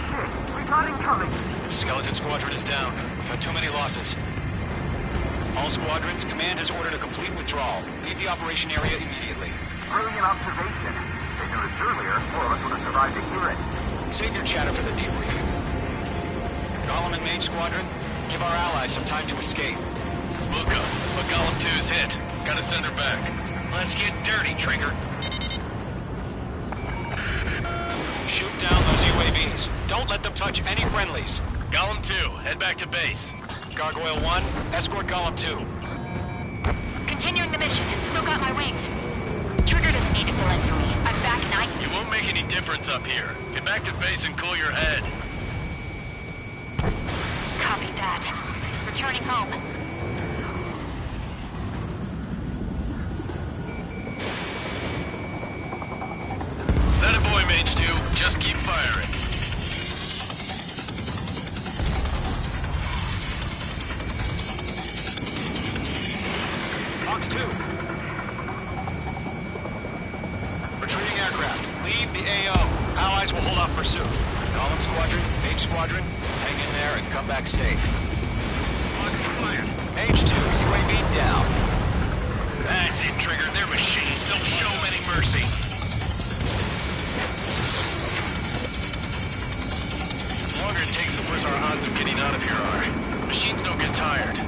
Shit, we got incoming! Skeleton Squadron is down. We've had too many losses. All squadrons, command has ordered a complete withdrawal. Leave the operation area immediately. Brilliant observation. They knew this earlier, more of us would have survived to hear it. Save your chatter for the debriefing. Golem and Mage Squadron, give our allies some time to escape. Luca, but Golem 2's hit. Gotta send her back. Let's get dirty, Trigger. Shoot down those UAVs. Don't let them touch any friendlies. Golem 2, head back to base. Gargoyle 1, escort Golem 2. Continuing the mission. Still got my wings. Trigger doesn't need to fill in for me. I'm back 9. It won't make any difference up here. Get back to base and cool your head. Copy that. Returning home. That a boy, Mage 2. Just keep firing. Fox 2. Retreating aircraft. Leave the AO. Allies will hold off pursuit. Golem Squadron, Mage Squadron, hang in there and come back safe. Mage 2, UAV down. That's it, Trigger. They're machines. Don't show them any mercy. The longer it takes, the worse our odds of getting out of here are. Machines don't get tired.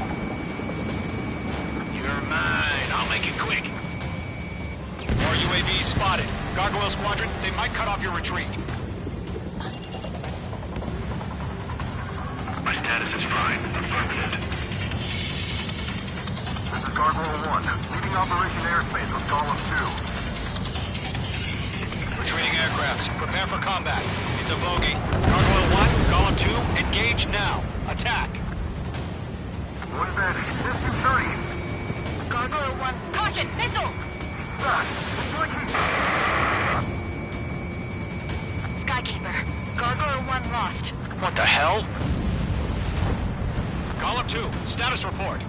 You're mine. I'll make it quick. More UAVs spotted. Gargoyle Squadron, they might cut off your retreat. My status is fine. Affirmative. This is Gargoyle 1, leaving Operation Airspace with Golem 2. Retreating aircrafts, prepare for combat. It's a bogey. Gargoyle 1, Golem 2, engage now. Attack. One bed, this 230. Gargoyle 1. Caution! Missile! Skykeeper. Gargoyle 1 lost. What the hell? Golem 2, status report.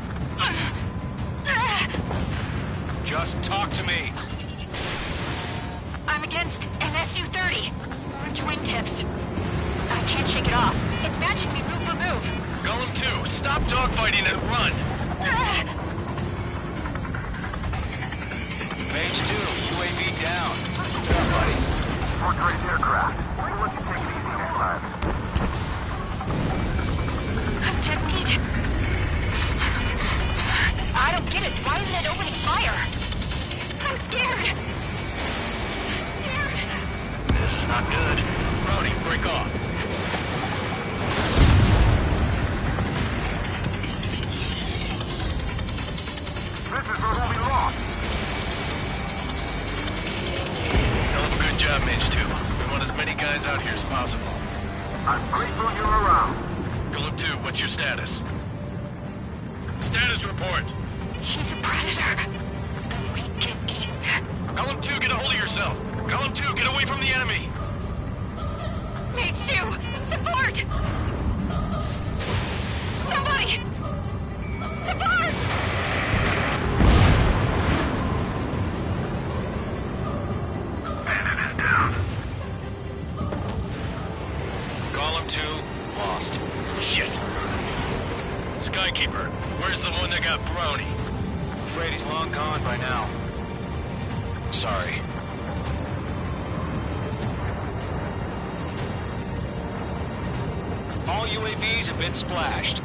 Just talk to me. I'm against an Su-30. Orange wingtips. I can't shake it off. It's matching me move for move. Golem 2, stop dogfighting and run. Mage 2, UAV down. Good, buddy. Fourth-rate aircraft. We'll let you take it easy next time. I'm dead meat. I don't get it. Why isn't it opening fire? I'm scared. This is not good. Brody, break off. This is where we'll be lost. Hell of a good job, Mage 2. We want as many guys out here as possible. I'm grateful you're around. Golem 2, what's your status? Status report. He's a predator. The weak get eaten. Golem 2, get a hold of yourself. Golem 2, get away from the enemy. Mage 2, support! Somebody! Support! Bandit is down. Golem 2, lost. Shit. Skykeeper? Where's the one that got brony? Afraid he's long gone by now. Sorry. All UAVs have been splashed.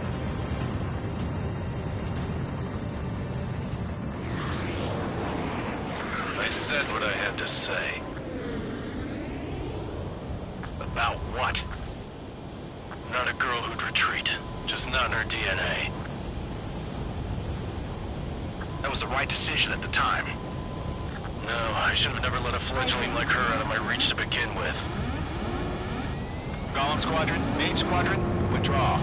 I said what I had to say. About what? Not a girl who'd retreat. Just not in her DNA. That was the right decision at the time. No, I should have never let a fledgling like her out of my reach to begin with. Golem Squadron, Main Squadron, withdraw.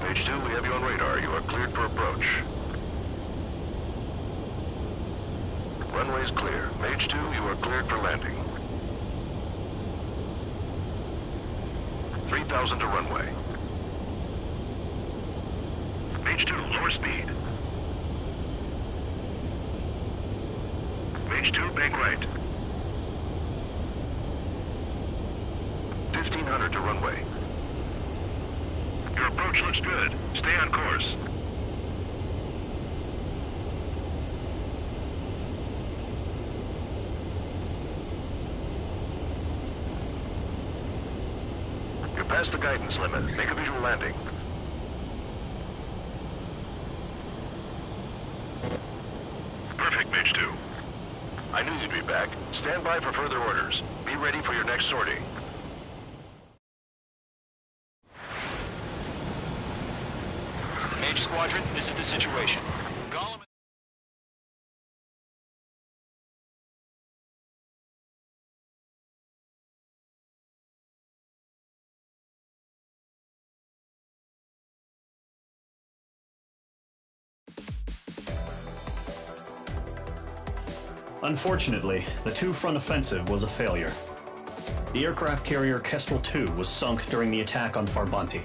Page 2, we have you on radar. You are cleared for approach. Runway's clear. Mage 2, you are cleared for landing. 3,000 to runway. Mage 2, lower speed. Mage 2, bank right. 1,500 to runway. Your approach looks good. Stay on course. You're past the guidance limit. Make a visual landing. Perfect, Mage 2. I knew you'd be back. Stand by for further orders. Be ready for your next sortie. Mage Squadron, this is the situation. Golem... Unfortunately, the two-front offensive was a failure. The aircraft carrier Kestrel II was sunk during the attack on Farbanti.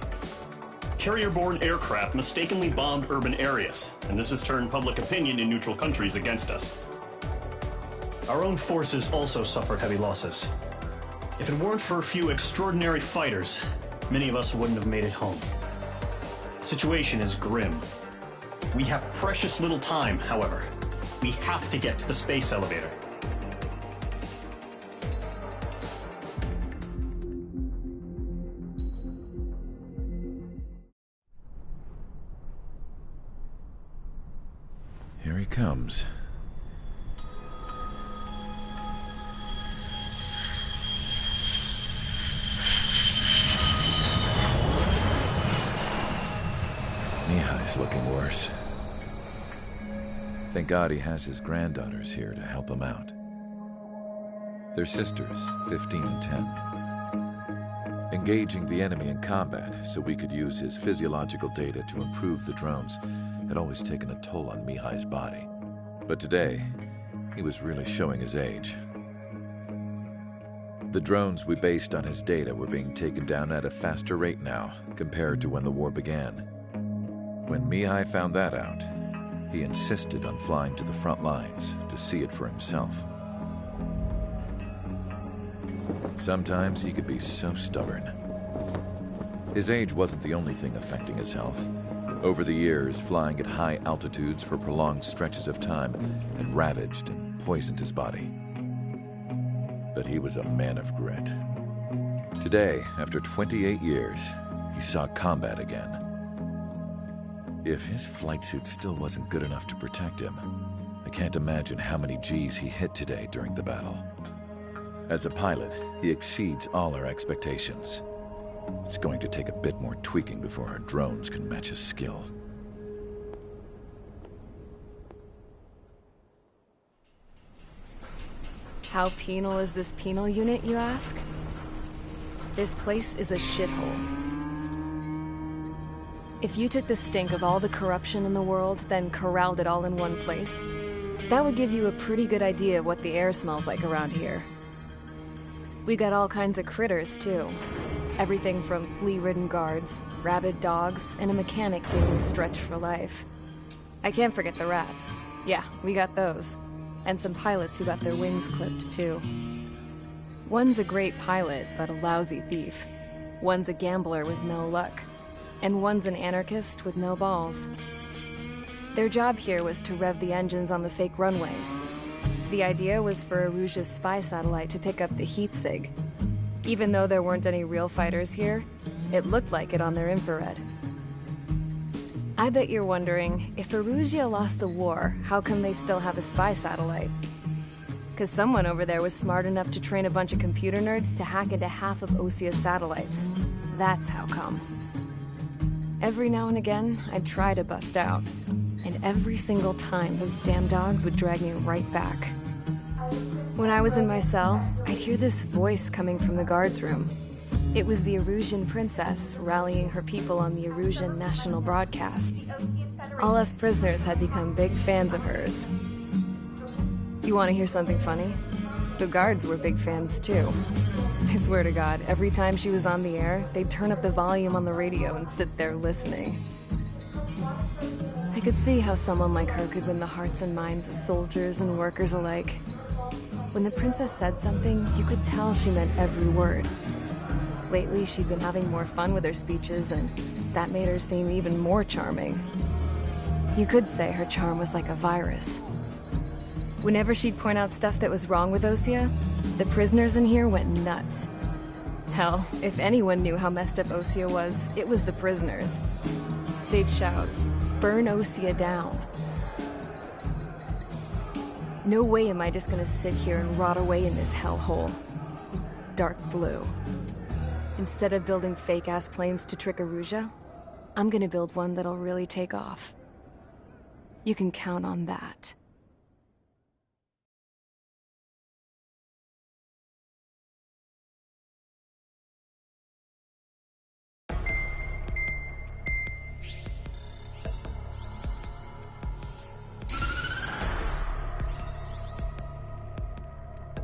Carrier-borne aircraft mistakenly bombed urban areas, and this has turned public opinion in neutral countries against us. Our own forces also suffered heavy losses. If it weren't for a few extraordinary fighters, many of us wouldn't have made it home. The situation is grim. We have precious little time, however. We have to get to the space elevator. Here he comes. Mihai's looking worse. Thank God he has his granddaughters here to help him out. They're sisters, 15 and 10. Engaging the enemy in combat so we could use his physiological data to improve the drones had always taken a toll on Mihai's body. But today, he was really showing his age. The drones we based on his data were being taken down at a faster rate now compared to when the war began. When Mihai found that out, he insisted on flying to the front lines to see it for himself. Sometimes he could be so stubborn. His age wasn't the only thing affecting his health. Over the years, flying at high altitudes for prolonged stretches of time had ravaged and poisoned his body. But he was a man of grit. Today, after 28 years, he saw combat again. If his flight suit still wasn't good enough to protect him, I can't imagine how many G's he hit today during the battle. As a pilot, he exceeds all our expectations. It's going to take a bit more tweaking before our drones can match his skill. How penal is this penal unit, you ask? This place is a shithole. If you took the stink of all the corruption in the world, then corralled it all in one place, That would give you a pretty good idea of what the air smells like around here. We got all kinds of critters, too. Everything from flea-ridden guards, rabid dogs, and a mechanic doing stretch for life. I can't forget the rats. Yeah, we got those. And some pilots who got their wings clipped, too. One's a great pilot, but a lousy thief. One's a gambler with no luck. And one's an anarchist with no balls. Their job here was to rev the engines on the fake runways. The idea was for Erusia's spy satellite to pick up the heat sig. Even though there weren't any real fighters here, it looked like it on their infrared. I bet you're wondering, if Erusia lost the war, how come they still have a spy satellite? Because someone over there was smart enough to train a bunch of computer nerds to hack into half of Osia's satellites. That's how come. Every now and again, I'd try to bust out. And every single time, those damn dogs would drag me right back. When I was in my cell, I'd hear this voice coming from the guards room. It was the Erusian princess rallying her people on the Erusian national broadcast. All us prisoners had become big fans of hers. You want to hear something funny? The guards were big fans too. I swear to God, every time she was on the air, they'd turn up the volume on the radio and sit there listening. I could see how someone like her could win the hearts and minds of soldiers and workers alike. When the princess said something, you could tell she meant every word. Lately, she'd been having more fun with her speeches, and that made her seem even more charming. You could say her charm was like a virus. Whenever she'd point out stuff that was wrong with Osia, the prisoners in here went nuts. Hell, if anyone knew how messed up Osia was, it was the prisoners. They'd shout, "Burn Osia down." No way am I just gonna sit here and rot away in this hellhole. Dark blue. Instead of building fake-ass planes to trick Erusia, I'm gonna build one that'll really take off. You can count on that.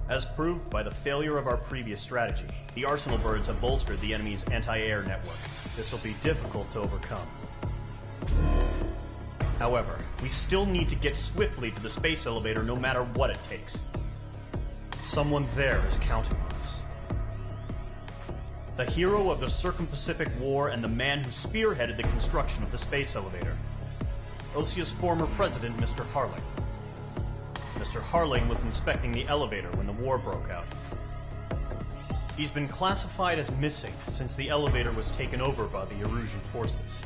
As proved by the failure of our previous strategy, the Arsenal birds have bolstered the enemy's anti-air network. This will be difficult to overcome. However, we still need to get swiftly to the space elevator no matter what it takes. Someone there is counting on us. The hero of the Circum-Pacific War and the man who spearheaded the construction of the space elevator. Osia's former president, Mr. Harling. Mr. Harling was inspecting the elevator when the war broke out. He's been classified as missing since the elevator was taken over by the Erusian forces.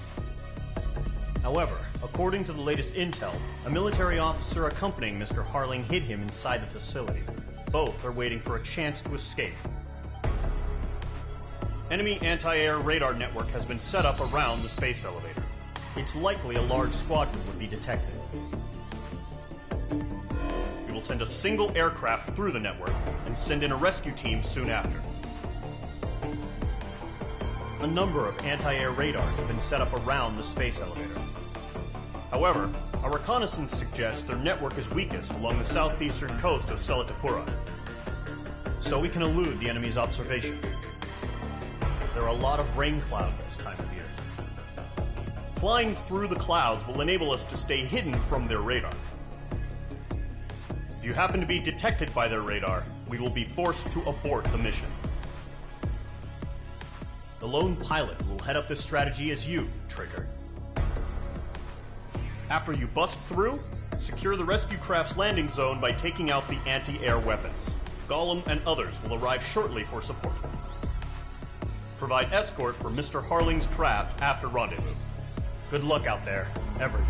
However, according to the latest intel, a military officer accompanying Mr. Harling hid him inside the facility. Both are waiting for a chance to escape. Enemy anti-air radar network has been set up around the space elevator. It's likely a large squadron would be detected. We will send a single aircraft through the network and send in a rescue team soon after. A number of anti-air radars have been set up around the space elevator. However, our reconnaissance suggests their network is weakest along the southeastern coast of Selatapura, so we can elude the enemy's observation. There are a lot of rain clouds this time of year. Flying through the clouds will enable us to stay hidden from their radar. If you happen to be detected by their radar, we will be forced to abort the mission. The lone pilot who will head up this strategy is you, Trigger. After you bust through, secure the rescue craft's landing zone by taking out the anti-air weapons. Gollum and others will arrive shortly for support. Provide escort for Mr. Harling's craft after rendezvous. Good luck out there, everyone.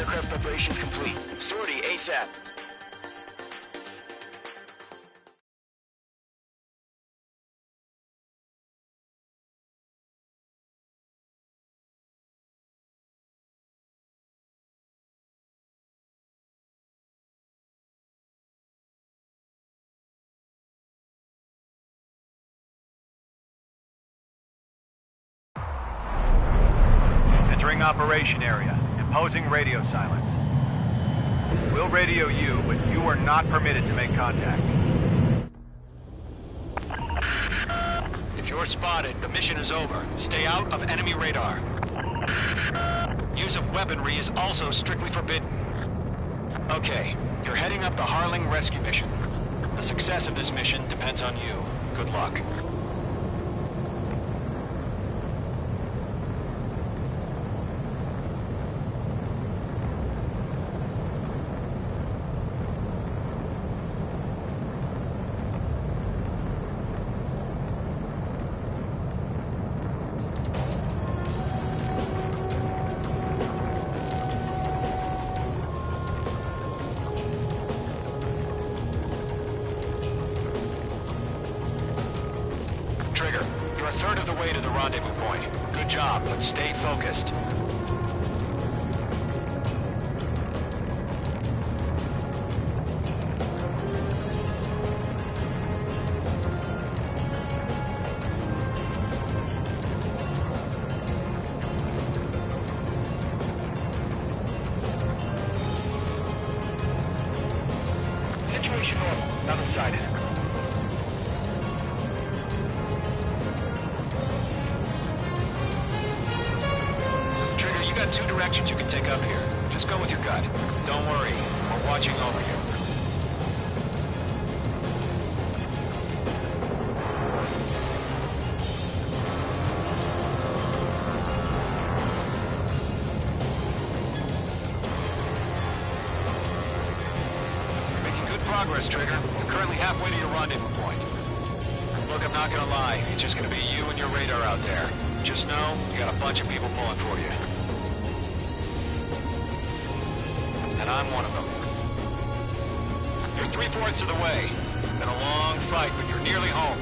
Aircraft preparations complete. Sortie ASAP. Entering operation area. Imposing radio silence. We'll radio you, but you are not permitted to make contact. If you're spotted, the mission is over. Stay out of enemy radar. Use of weaponry is also strictly forbidden. Okay, you're heading up the Harling rescue mission. The success of this mission depends on you. Good luck. Trigger, you're a third of the way to the rendezvous point. Good job, but stay focused. Situation normal. Nothing sighted. Trigger, you got two directions you can take up here. Just go with your gut. Don't worry, we're watching over you. Making good progress, Trigger. You're currently halfway to your rendezvous point. Look, I'm not gonna lie. It's just gonna be you and your radar out there. Just know, you got a bunch of people pulling for you. And I'm one of them. You're 3/4 of the way. Been a long fight, but you're nearly home.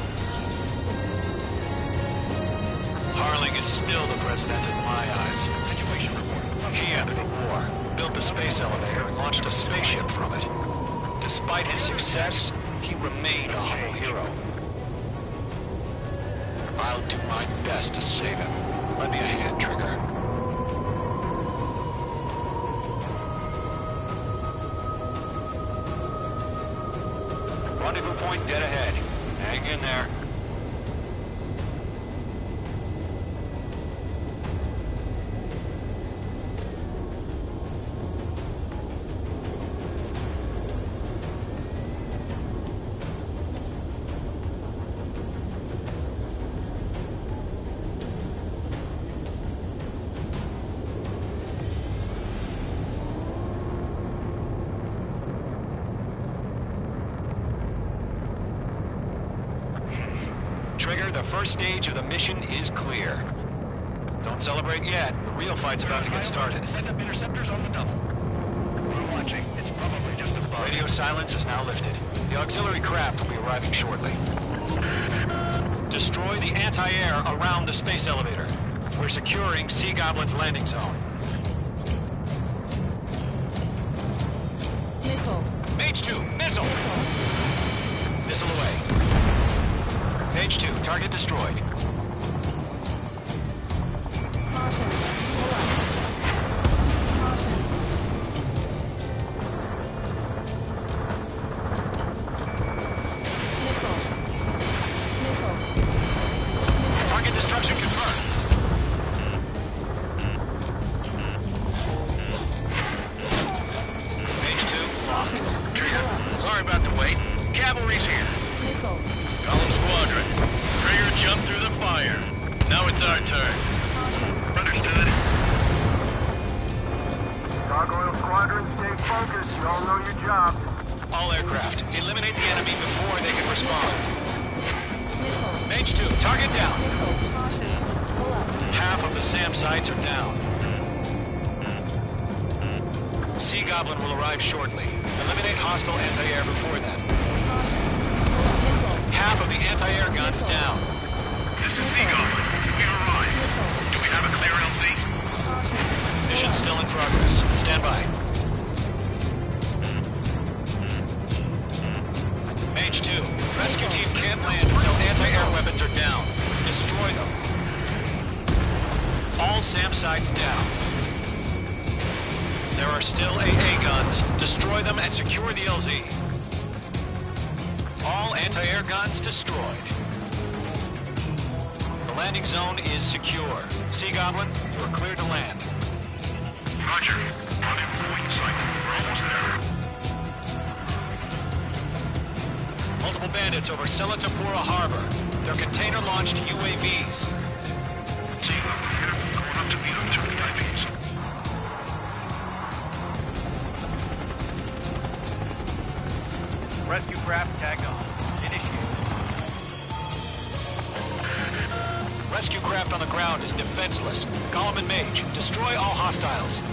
Harling is still the president in my eyes. Situation report. He ended the war, built the space elevator, and launched a spaceship from it. Despite his success, he remained a humble hero. I'll do my best to save him. Lend me a hand, Trigger. Rendezvous point dead ahead. Hang in there. Trigger, the first stage of the mission is clear. Don't celebrate yet. The real fight's about to get started. Set up interceptors on the double. We're watching. It's probably just a bug. Radio silence is now lifted. The auxiliary craft will be arriving shortly. Destroy the anti-air around the space elevator. We're securing Sea Goblin's landing zone. Missile. Mage 2, missile! Missile away. Mage 2, target destroyed. Caution. Pull up. Caution. Missile. Missile. Target destruction confirmed. Mage 2, locked. Trigger, sorry about the wait. Cavalry's here. Missile. Column Squadron. Trigger jumped through the fire. Now it's our turn. Understood. Gargoyle Squadron, stay focused. You all know your job. All aircraft, eliminate the enemy before they can respond. Mage 2, target down. Half of the SAM sites are down. Sea Goblin will arrive shortly. Eliminate hostile anti-air before then. Half of the anti-air guns down. This is Sea Goblin. We've arrived. Do we have a clear LZ? Mission still in progress. Stand by. Mage 2, rescue team can't land until anti-air weapons are down. Destroy them. All SAM sites down. There are still AA guns. Destroy them and secure the LZ. All anti-air guns destroyed. The landing zone is secure. Sea Goblin, you are cleared to land. Roger. Rendezvous point sight. We're almost there. Multiple bandits over Selatapura Harbor. They're container-launched UAVs. Sea Goblin here. Going up to meet them through the IVs. Rescue craft tagged on. Initiate. Rescue craft on the ground is defenseless. Gollum and Mage, destroy all hostiles.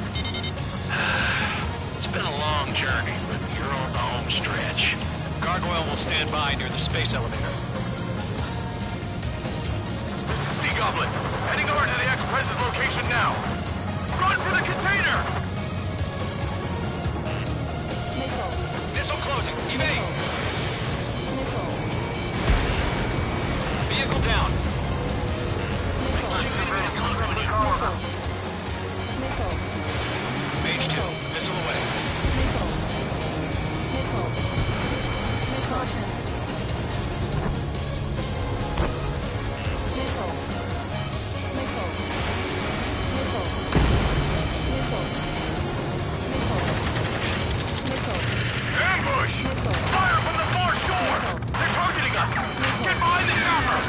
It's been a long journey, but you're on the home stretch. Gargoyle will stand by near the space elevator. Sea Goblin, heading over to the Express's location now. Run for the container! Missile closing. Evade! Vehicle down. Mage 2, missile away. Ambush! Fire from the far shore! They're targeting us! Get behind the chopper!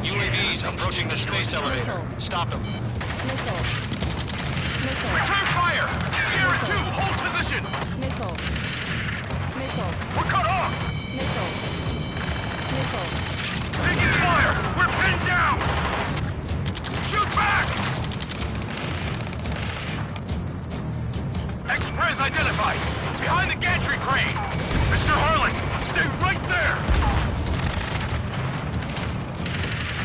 UAVs approaching the space elevator. Stop them. Return fire! Sierra 2, hold position! We're cut off! Taking fire! We're pinned down! Shoot back! Express identified! Behind the gantry crane! Mr. Harling, stay right there!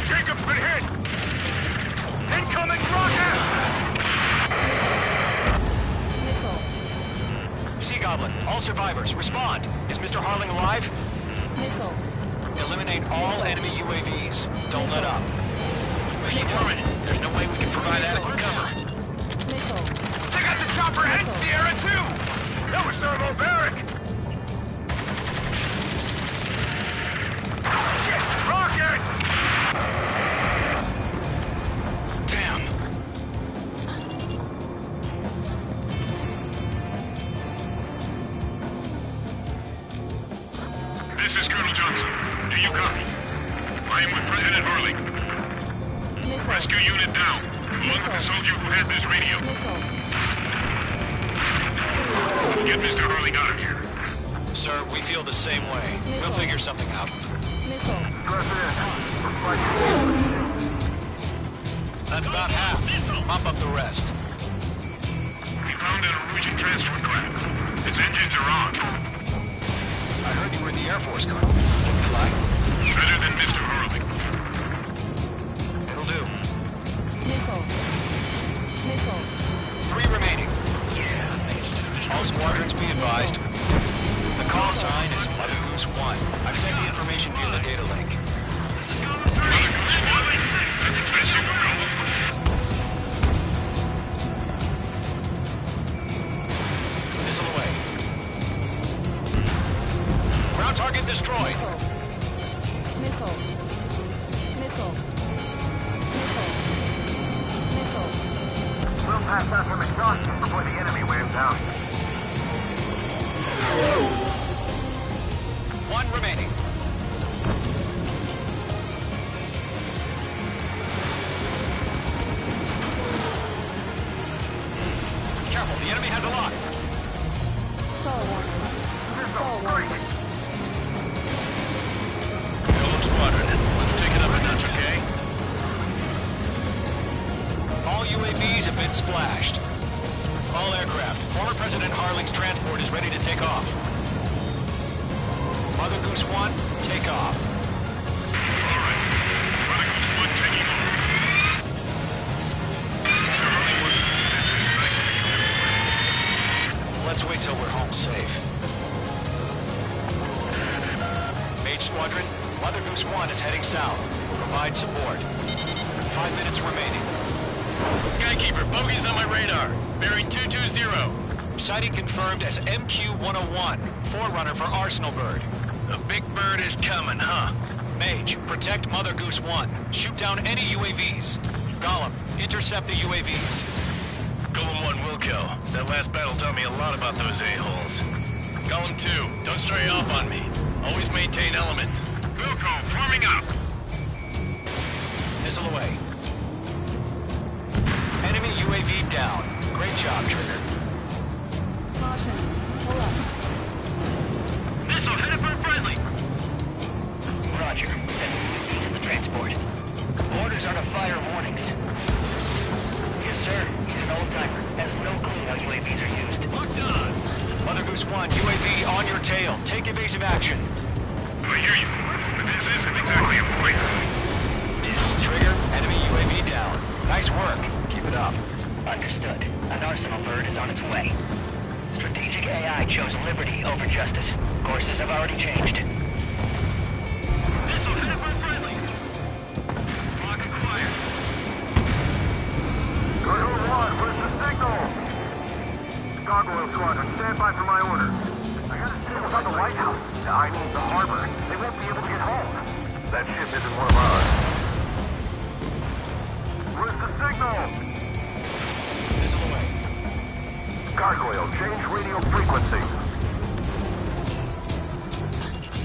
Jacob's been hit! Incoming rocket! Sea Goblin, all survivors, respond. Is Mr. Harling alive? Eliminate all enemy UAVs. Don't let up. Keep running. There's no way we can provide adequate cover. They got the chopper and Sierra 2! That was thermobaric! Shit! Rocket! Damn. This is Colonel Johnson. Do you copy? I am with President Harling. Rescue unit down, along with the soldier who has this radio. Get Mr. Harling out of here. Sir, we feel the same way. We'll figure something out. That's about half. Mop up the rest. We found a Norwegian transport craft. Its engines are on. I heard you were in the Air Force, Colonel. Can you fly? Better than Mr. Harling. It'll do. 3 remaining. All squadrons be advised. The call sign is Mother Goose 1. I've sent the information via the data link. Missile away. Ground target destroyed. We'll pass out from exhaustion before the enemy wears out. 1 remaining. Careful, the enemy has a lock. Golem Squadron, let's take it up a notch, okay? All All UAVs have been splashed. All aircraft, former President Harling's transport is ready to take off. Mother Goose 1, take off. Let's wait till we're home safe. Mage Squadron, Mother Goose 1 is heading south. Provide support. 5 minutes remaining. Skykeeper, bogey's on my radar. Bearing 220. Sighting confirmed as MQ-101, forerunner for Arsenal Bird. The big bird is coming, huh? Mage, protect Mother Goose 1. Shoot down any UAVs. Gollum, intercept the UAVs. Golem 1 will kill. That last battle taught me a lot about those a-holes. Golem 2, don't stray off on me. Always maintain element. Wilco, forming up. Missile away. Enemy UAV down. Great job, Trigger. Caution. Pull up. Missile headed for friendly. Roger. Sending UAV to the transport. Orders are to fire warnings. Yes, sir. He's an old-timer. Has no clue how UAVs are used. Locked on. Mother Goose 1, UAV on your tail. Take evasive action. I hear you. But this isn't exactly a fight. Trigger, enemy UAV down. Nice work. Keep it up. Understood. An Arsenal Bird is on its way. Strategic AI chose liberty over justice. Courses have already changed. Missile headed for friendly. Lock acquired. Gargoyle 1, where's the signal? Gargoyle Squadron, stand by for my orders. I got a signal on the White House. I mean the harbor. They won't be able to get home. That ship isn't one of ours. Where's the signal? Missile away. Gargoyle, change radio frequency.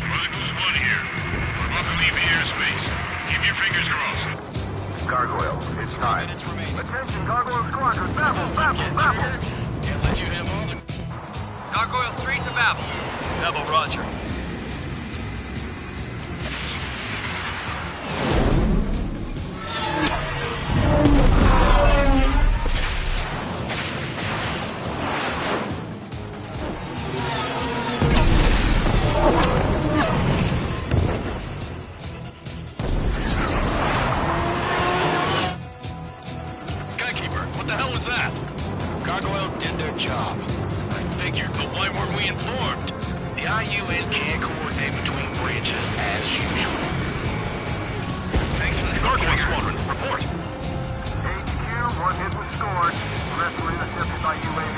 Mother Goose 1 here. We're about to leave airspace. Keep your fingers crossed. Gargoyle, it's time. Attention, Gargoyle Squadron, Babel! Can't let you have all the... Gargoyle 3 to Babel. Babel, roger. Skykeeper, what the hell was that? Gargoyle did their job. I figured, but why weren't we informed? The IUN can't coordinate between branches as usual. Thanks for the Gargoyle Squadron. Report. HQ, one hit was scored. The rest were intercepted by UAV.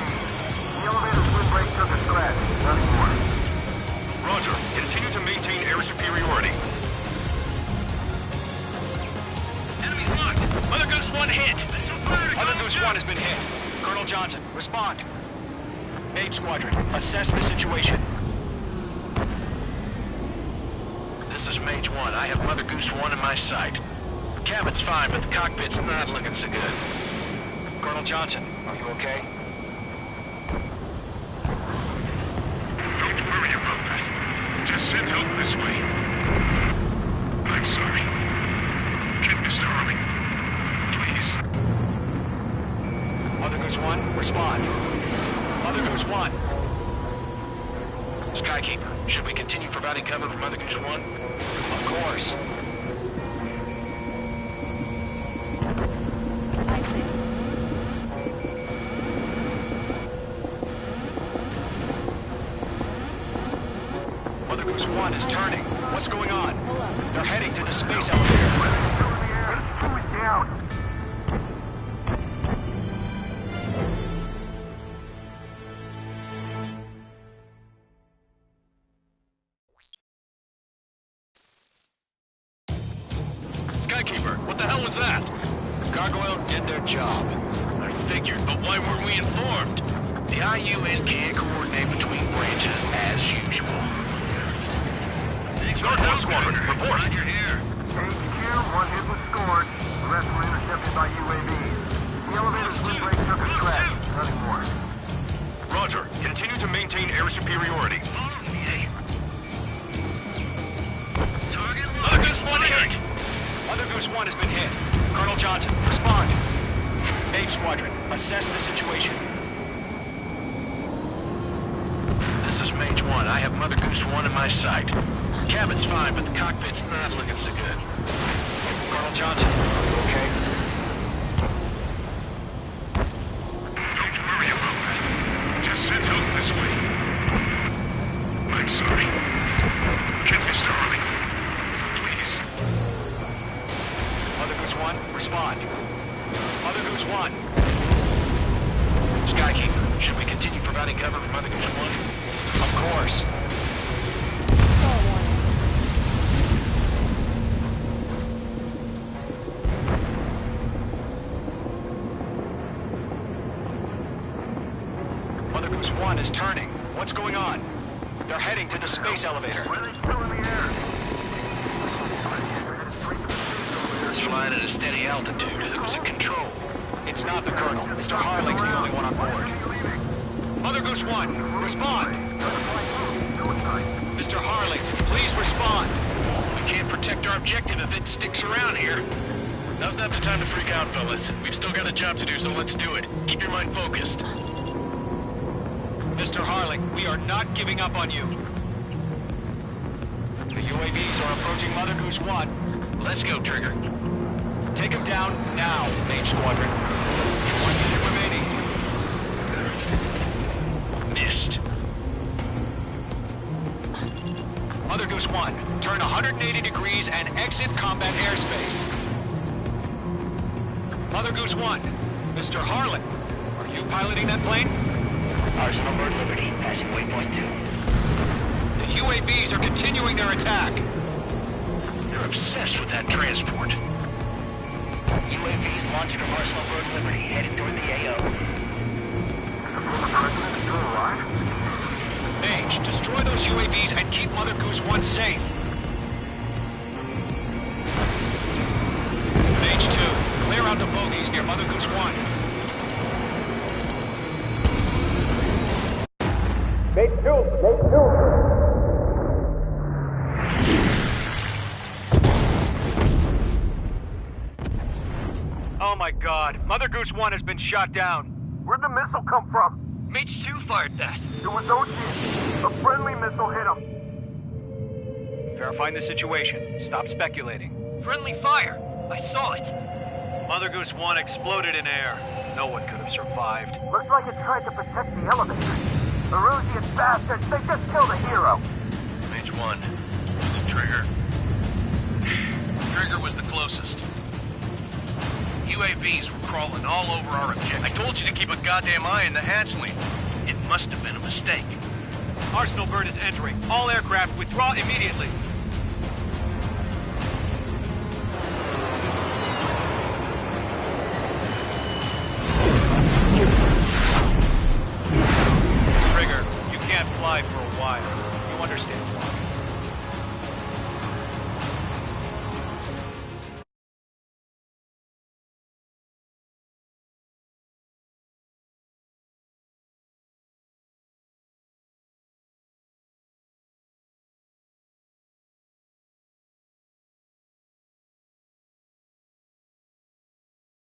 The elevator's windbreak took a scratch. Nothing more. Roger. Continue to maintain air superiority. Enemy's locked. Mother Goose 1 hit. Mother Goose 1 has been hit. Colonel Johnson, respond. Mage Squadron, assess the situation. This is Mage 1. I have Mother Goose 1 in my sight. The cabin's fine, but the cockpit's not looking so good. Colonel Johnson, are you okay? Don't worry about that. Just send help this way. I'm sorry. Get Mr. Harling. Please. Mother Goose 1, respond. Mother Goose 1. Skykeeper, should we continue providing cover for Mother Goose 1? Of course. Mother Goose 1 is turning. What's going on? They're heading to the space elevator. Down. Skykeeper, what the hell was that? Gargoyle did their job. I figured, but why weren't we informed? The IUN can't coordinate between branches as usual. Gargoyle Squadron, report. You're here. HQ, one hit was scored. The rest were intercepted by UAVs. The elevator's windbreak took a scratch. Nothing more. Roger. Continue to maintain air superiority. Mother Goose 1 hit! Mother Goose 1 has been hit. Colonel Johnson, respond. Mage Squadron, assess the situation. This is Mage 1. I have Mother Goose 1 in my sight. Cabin's fine, but the cockpit's not looking so good. Colonel Johnson, you okay? Don't worry about that. Just send help this way. I'm sorry. Get Mr. Harley. Please. Mother Goose 1, respond. Mother Goose 1. Skykeeper, should we continue providing cover for Mother Goose 1? Of course. Mother Goose 1 is turning. What's going on? They're heading to the space elevator. It's flying at a steady altitude. Who's in control? It's not the Colonel. Mr. Harling's the only one on board. Mother Goose 1, respond! Mr. Harling, please respond! We can't protect our objective if it sticks around here. Now's not the time to freak out, fellas. We've still got a job to do, so let's do it. Keep your mind focused. Mr. Harling, we are not giving up on you. The UAVs are approaching Mother Goose 1. Let's go, Trigger. Take him down now, Mage Squadron. 1 minute remaining. Missed. Mother Goose 1, turn 180 degrees and exit combat airspace. Mother Goose 1, Mr. Harlan, are you piloting that plane? Arsenal Bird Liberty, passing waypoint 2. The UAVs are continuing their attack. They're obsessed with that transport. UAVs launched from Arsenal Bird Liberty, headed toward the AO. Mage, destroy those UAVs and keep Mother Goose 1 safe. Mage 2, clear out the bogies near Mother Goose 1. Mage 2! Mage 2! Oh my god, Mother Goose 1 has been shot down. Where'd the missile come from? Mage 2 fired that. It was Ocean. A friendly missile hit him. Verifying the situation. Stop speculating. Friendly fire. I saw it. Mother Goose 1 exploded in air. No one could have survived. Looks like it tried to protect the elevator. Erusian bastards, they just killed a hero. Mage 1. Was it Trigger? Trigger was the closest. UAVs were crawling all over our objective. I told you to keep a goddamn eye on the hatchling. It must have been a mistake. Arsenal Bird is entering. All aircraft withdraw immediately. Trigger, you can't fly for a while. You understand?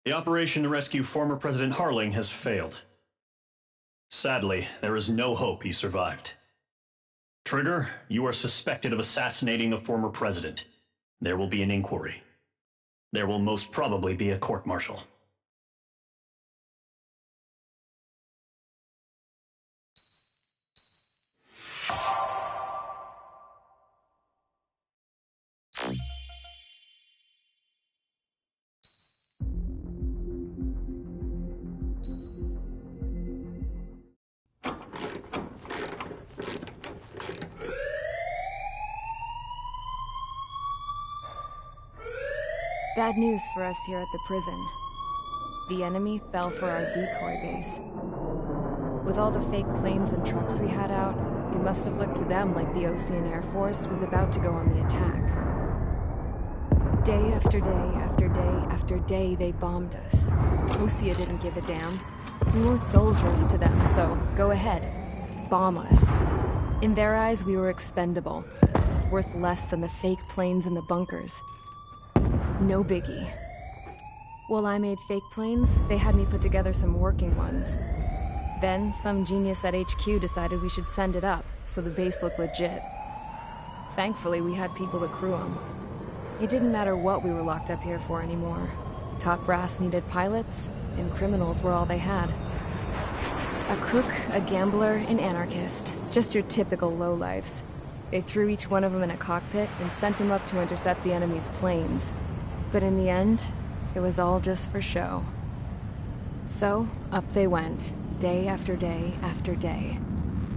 The operation to rescue former President Harling has failed. Sadly, there is no hope he survived. Trigger, you are suspected of assassinating the former president. There will be an inquiry. There will most probably be a court-martial. Bad news for us here at the prison. The enemy fell for our decoy base. With all the fake planes and trucks we had out, it must have looked to them like the Ocean Air Force was about to go on the attack. Day after day after day after day, they bombed us. Osea didn't give a damn. We weren't soldiers to them, so go ahead. Bomb us. In their eyes, we were expendable. Worth less than the fake planes in the bunkers. No biggie. While I made fake planes, they had me put together some working ones. Then, some genius at HQ decided we should send it up, so the base looked legit. Thankfully, we had people to crew them. It didn't matter what we were locked up here for anymore. Top brass needed pilots, and criminals were all they had. A crook, a gambler, an anarchist. Just your typical lowlifes. They threw each one of them in a cockpit and sent them up to intercept the enemy's planes. But in the end, it was all just for show. So, up they went, day after day after day.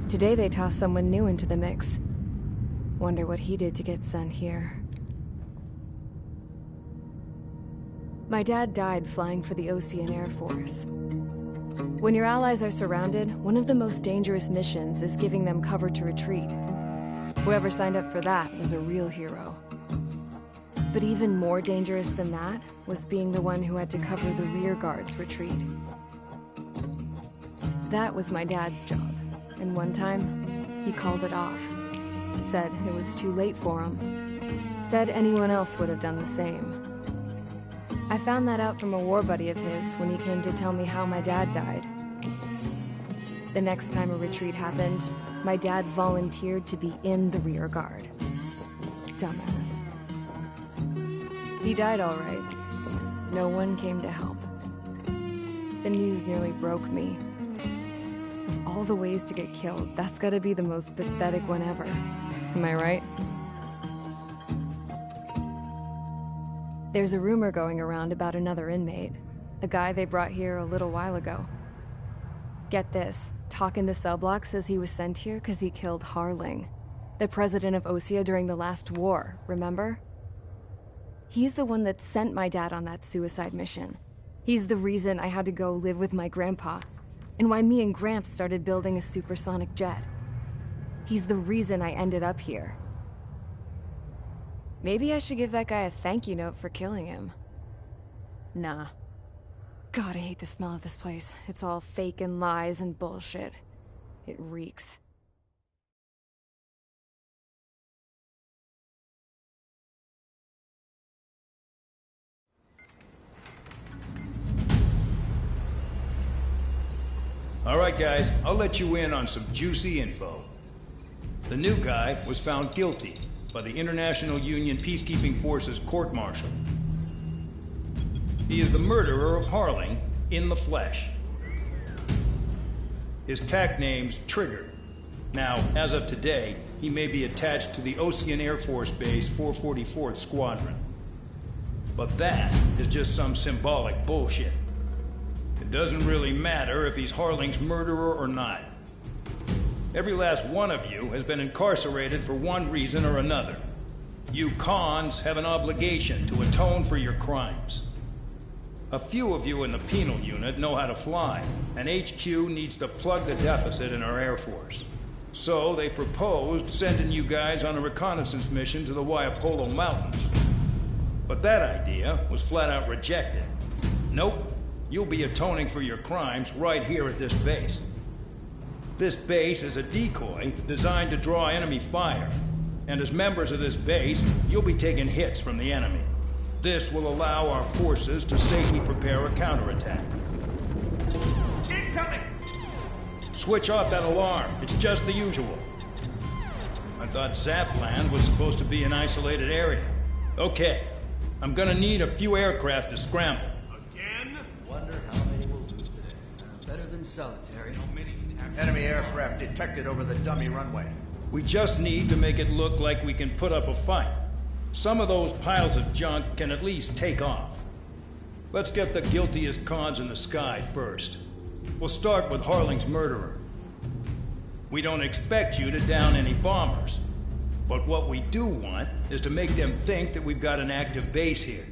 Today they tossed someone new into the mix. Wonder what he did to get sent here. My dad died flying for the Ocean Air Force. When your allies are surrounded, one of the most dangerous missions is giving them cover to retreat. Whoever signed up for that was a real hero. But even more dangerous than that was being the one who had to cover the rear guard's retreat. That was my dad's job, and one time, he called it off. Said it was too late for him. Said anyone else would have done the same. I found that out from a war buddy of his when he came to tell me how my dad died. The next time a retreat happened, my dad volunteered to be in the rear guard. Dumbass. He died all right. No one came to help. The news nearly broke me. Of all the ways to get killed, that's gotta be the most pathetic one ever. Am I right? There's a rumor going around about another inmate. A guy they brought here a little while ago. Get this, talk in the cell block says he was sent here because he killed Harling, the president of Osea during the last war, remember? He's the one that sent my dad on that suicide mission. He's the reason I had to go live with my grandpa, and why me and Gramps started building a supersonic jet. He's the reason I ended up here. Maybe I should give that guy a thank you note for killing him. Nah. God, I hate the smell of this place. It's all fake and lies and bullshit. It reeks. All right, guys, I'll let you in on some juicy info. The new guy was found guilty by the International Union Peacekeeping Forces court-martial. He is the murderer of Harling in the flesh. His TAC name's Trigger. Now, as of today, he may be attached to the Ocean Air Force Base 444th Squadron. But that is just some symbolic bullshit. It doesn't really matter if he's Harling's murderer or not. Every last one of you has been incarcerated for one reason or another. You cons have an obligation to atone for your crimes. A few of you in the penal unit know how to fly, and HQ needs to plug the deficit in our Air Force. So they proposed sending you guys on a reconnaissance mission to the Waiapolo Mountains. But that idea was flat out rejected. Nope, you'll be atoning for your crimes right here at this base. This base is a decoy designed to draw enemy fire, and as members of this base, you'll be taking hits from the enemy. This will allow our forces to safely prepare a counterattack. Incoming! Switch off that alarm. It's just the usual. I thought Zapland was supposed to be an isolated area. Okay, I'm gonna need a few aircraft to scramble. Again? Wonder how many we'll lose today. Better than solitary. Enemy aircraft detected over the dummy runway. We just need to make it look like we can put up a fight. Some of those piles of junk can at least take off. Let's get the guiltiest cons in the sky first. We'll start with Harling's murderer. We don't expect you to down any bombers. But what we do want is to make them think that we've got an active base here.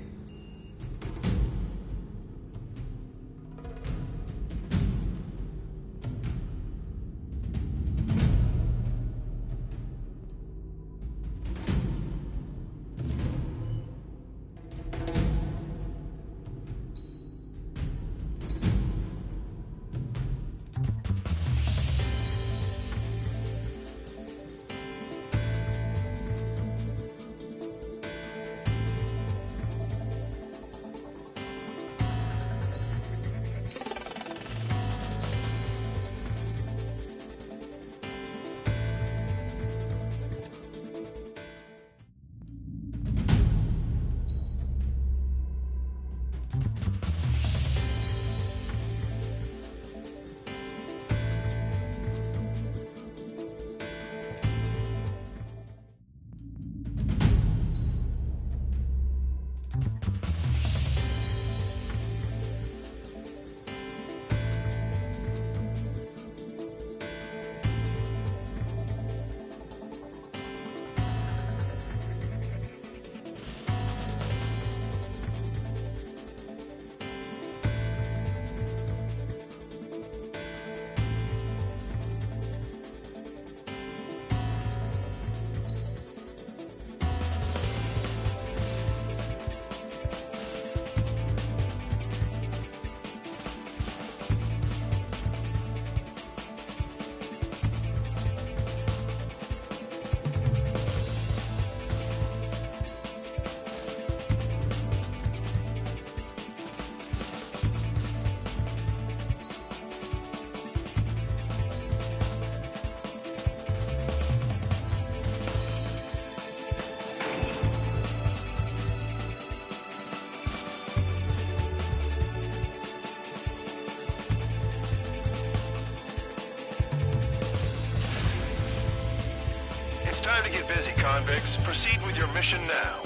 time to get busy, convicts. Proceed with your mission now.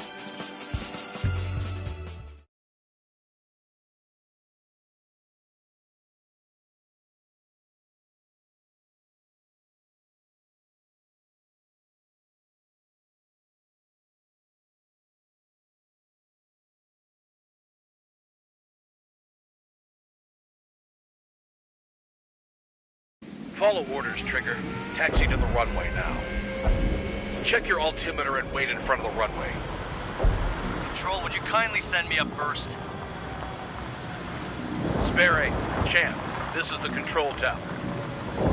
Follow orders, Trigger. Taxi to the runway now. Check your altimeter and wait in front of the runway. Control, would you kindly send me up first? Spare 8, Champ, this is the control tower.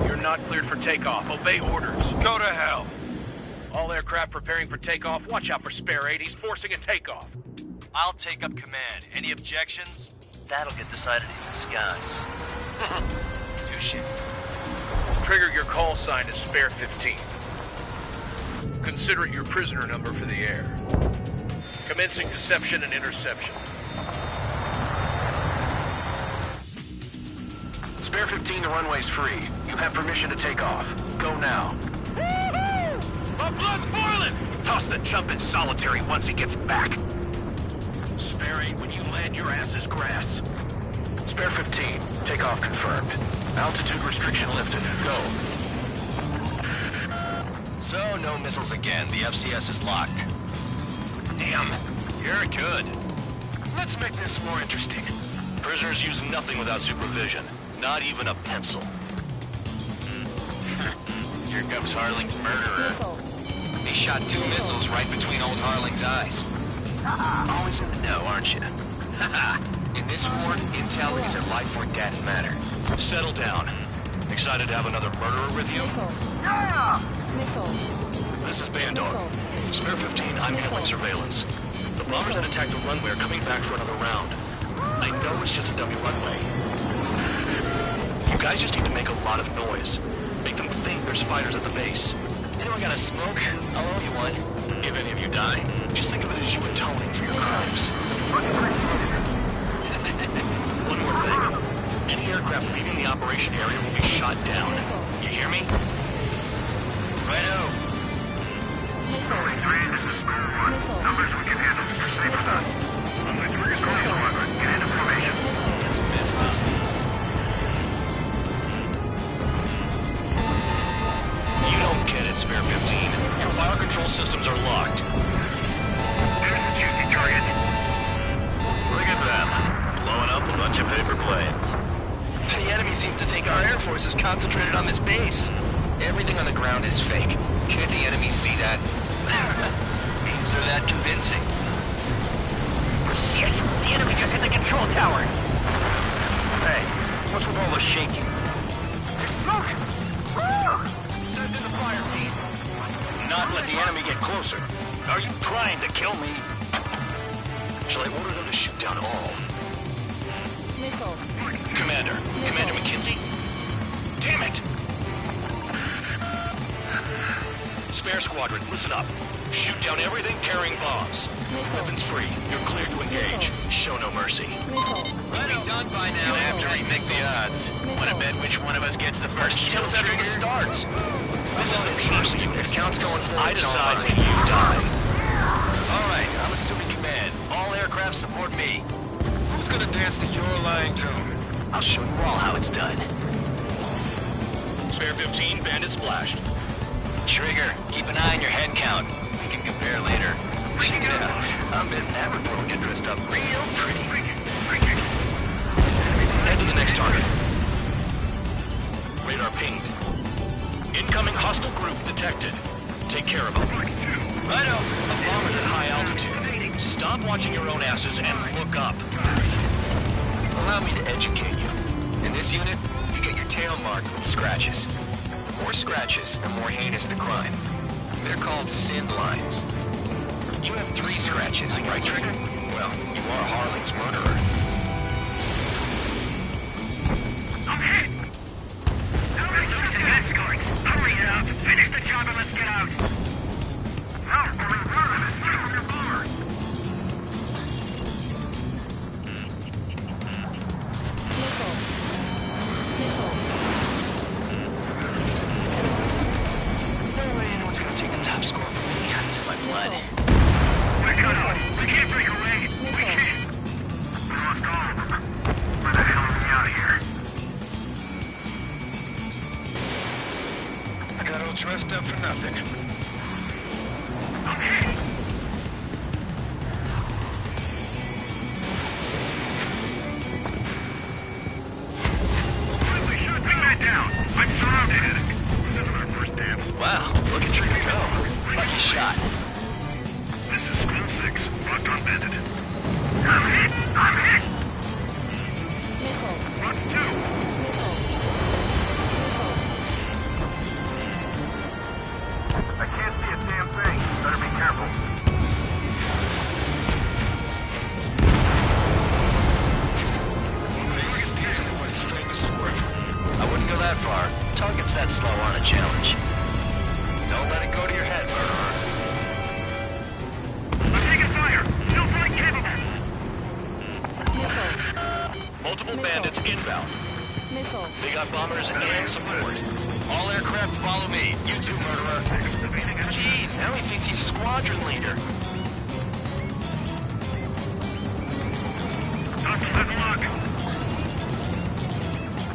You're not cleared for takeoff. Obey orders. Go to hell. All aircraft preparing for takeoff. Watch out for Spare 8. He's forcing a takeoff. I'll take up command. Any objections? That'll get decided in the skies. Touche. Trigger, your call sign is Spare 15. Consider it your prisoner number for the air. Commencing deception and interception. Spare 15, the runway's free. You have permission to take off. Go now. My blood's boiling! Toss the chump in solitary once he gets back. Spare 8, when you land, your ass is grass. Spare 15, takeoff confirmed. Altitude restriction lifted. Go. So, no missiles again. The FCS is locked. Damn, you're good. Let's make this more interesting. Prisoners use nothing without supervision. Not even a pencil. Here comes Harling's murderer. He shot 2 missiles right between old Harling's eyes. Always in the know, aren't you? In this war, intel is a life or death matter. Settle down. Excited to have another murderer with you? Yeah! This is Bandog. Spare 15, I'm handling surveillance. The bombers that attacked the runway are coming back for another round. I know it's just a dummy runway. You guys just need to make a lot of noise. Make them think there's fighters at the base. Anyone got a smoke? I'll owe you one. If any of you die, just think of it as you atoning for your crimes. One more thing. Any aircraft leaving the operation area will be shot down. You hear me? Righto. 3, this is Spare 1. Numbers we can handle. Proceed with us. Runway 3 is going squadron. Get into formation. You don't get it, Spare 15. Your fire control systems are locked. There's the juicy target. Look at them. Blowing up a bunch of paper planes. The enemy seems to think our Air Force is concentrated on this base. Everything on the ground is fake. Can't the enemy see that? Means they're that convincing. Shit! The enemy just hit the control tower! Hey, what's with all the shaking? There's smoke! Send in the fire team. Not let the enemy get closer. Are you trying to kill me? Shall I order them to shoot down all? Commander McKenzie? Damn it! Spare squadron, listen up. Shoot down everything carrying bombs. Weapons free. You're cleared to engage. Show no mercy. We'll be done by now. You have to remix the odds. Want to bet which one of us gets the first kill after it starts? This is the first. If count's going forward, I decide when you die. All right, I'm assuming command. All aircraft support me. Who's gonna dance to your lying tune? I'll show you all how it's done. Spare 15, bandit splashed. Trigger, keep an eye on your head count. We can compare later. Check it out. I'm betting that report will get dressed up real pretty. Head to the next target. Radar pinged. Incoming hostile group detected. Take care of them. Righto. The bomb is at high altitude. Stop watching your own asses and look up. Allow me to educate you. In this unit, you get your tail marked with scratches. The more scratches, the more heinous the crime. They're called sin lines. You have 3 scratches, right, Trigger? Well, you are Harling's murderer. I'm hit! Now we're using escorts. Hurry it up! Finish the job and let's get out! No, we're in front of it. Get on your board. No way anyone's gonna take the top score all dressed up for nothing. We should bring that down. I'm surrounded. This isn't our first dance. Wow, look at Trigger go. Lucky shot. This is School 6. Locked on bandit. I'm hit! I'm hit! What's 2? I can't see a damn thing. Better be careful. This is decent what he's famous for. I wouldn't go that far. Targets that slow aren't a challenge. Don't let it go to your head, murderer. I'm taking fire! Still flight capable! Multiple bandits inbound. They got bombers and support. All aircraft follow me. You too, murderer. Jeez, now he thinks he's squadron leader.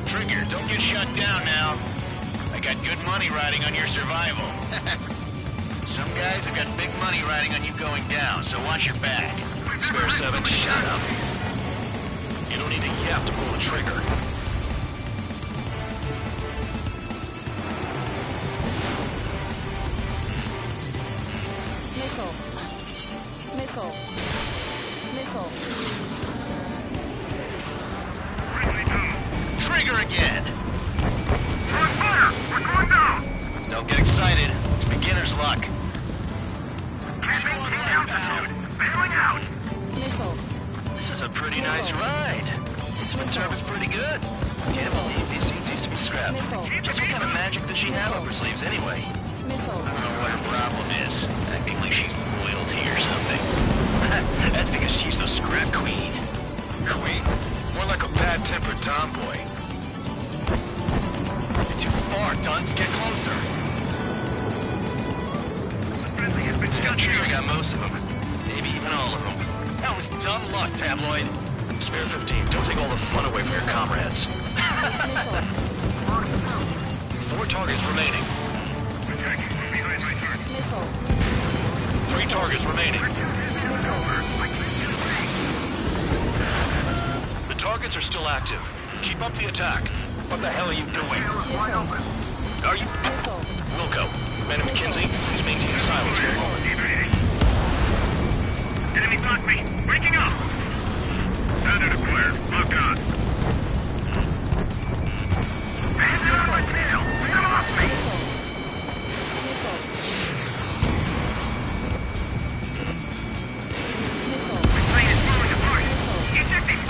Trigger, don't get shut down now. I got good money riding on your survival. Some guys have got big money riding on you going down, so watch your back. Spare 7, shut up. You don't need a yap to pull the trigger. Trigger again! We're on fire! We're going down! Don't get excited. It's beginner's luck. Can't maintain altitude! Bailing out! This is a pretty nice ride. Instrument service pretty good. Can't believe these seats used to be scrapped. Just what kind of magic does she have up her sleeves anyway? I don't know what her problem is. Acting like she's royalty or something. That's because she's the scrap queen. Queen? More like a bad-tempered tomboy. You're too far, dunce. Get closer. Trigger got most of them. Maybe even all of them. That was dumb luck, tabloid. Spare 15, don't take all the fun away from your comrades. 4 targets remaining. 3 targets remaining. The targets are still active. Keep up the attack. What the hell are you doing? Are you... Wilco, Commander McKenzie, please maintain silence for a moment. Enemy blocked me! Breaking up! Standard acquired. Locked on. Hands out of my tail! Get off me! My plane is falling apart! Ejecting!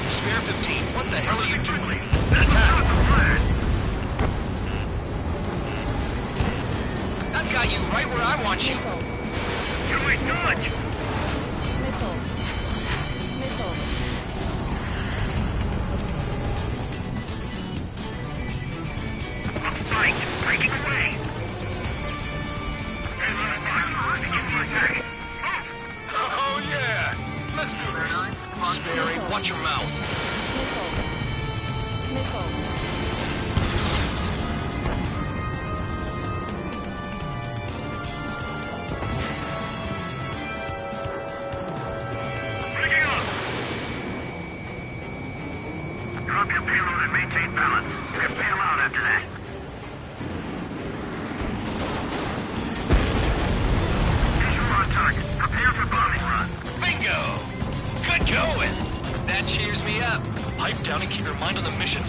Spare 15, what the hell are you doing? Attack! I've got you right where I want you. You're my dodge! Fight! Breaking away! Oh yeah! Let's do this! Sperry, watch your mouth! Breaking up! Drop your payload and maintain balance. You can bail out after that. Visual on target. Prepare for bombing run. Bingo! Good going! That cheers me up. Pipe down and keep your mind on the mission.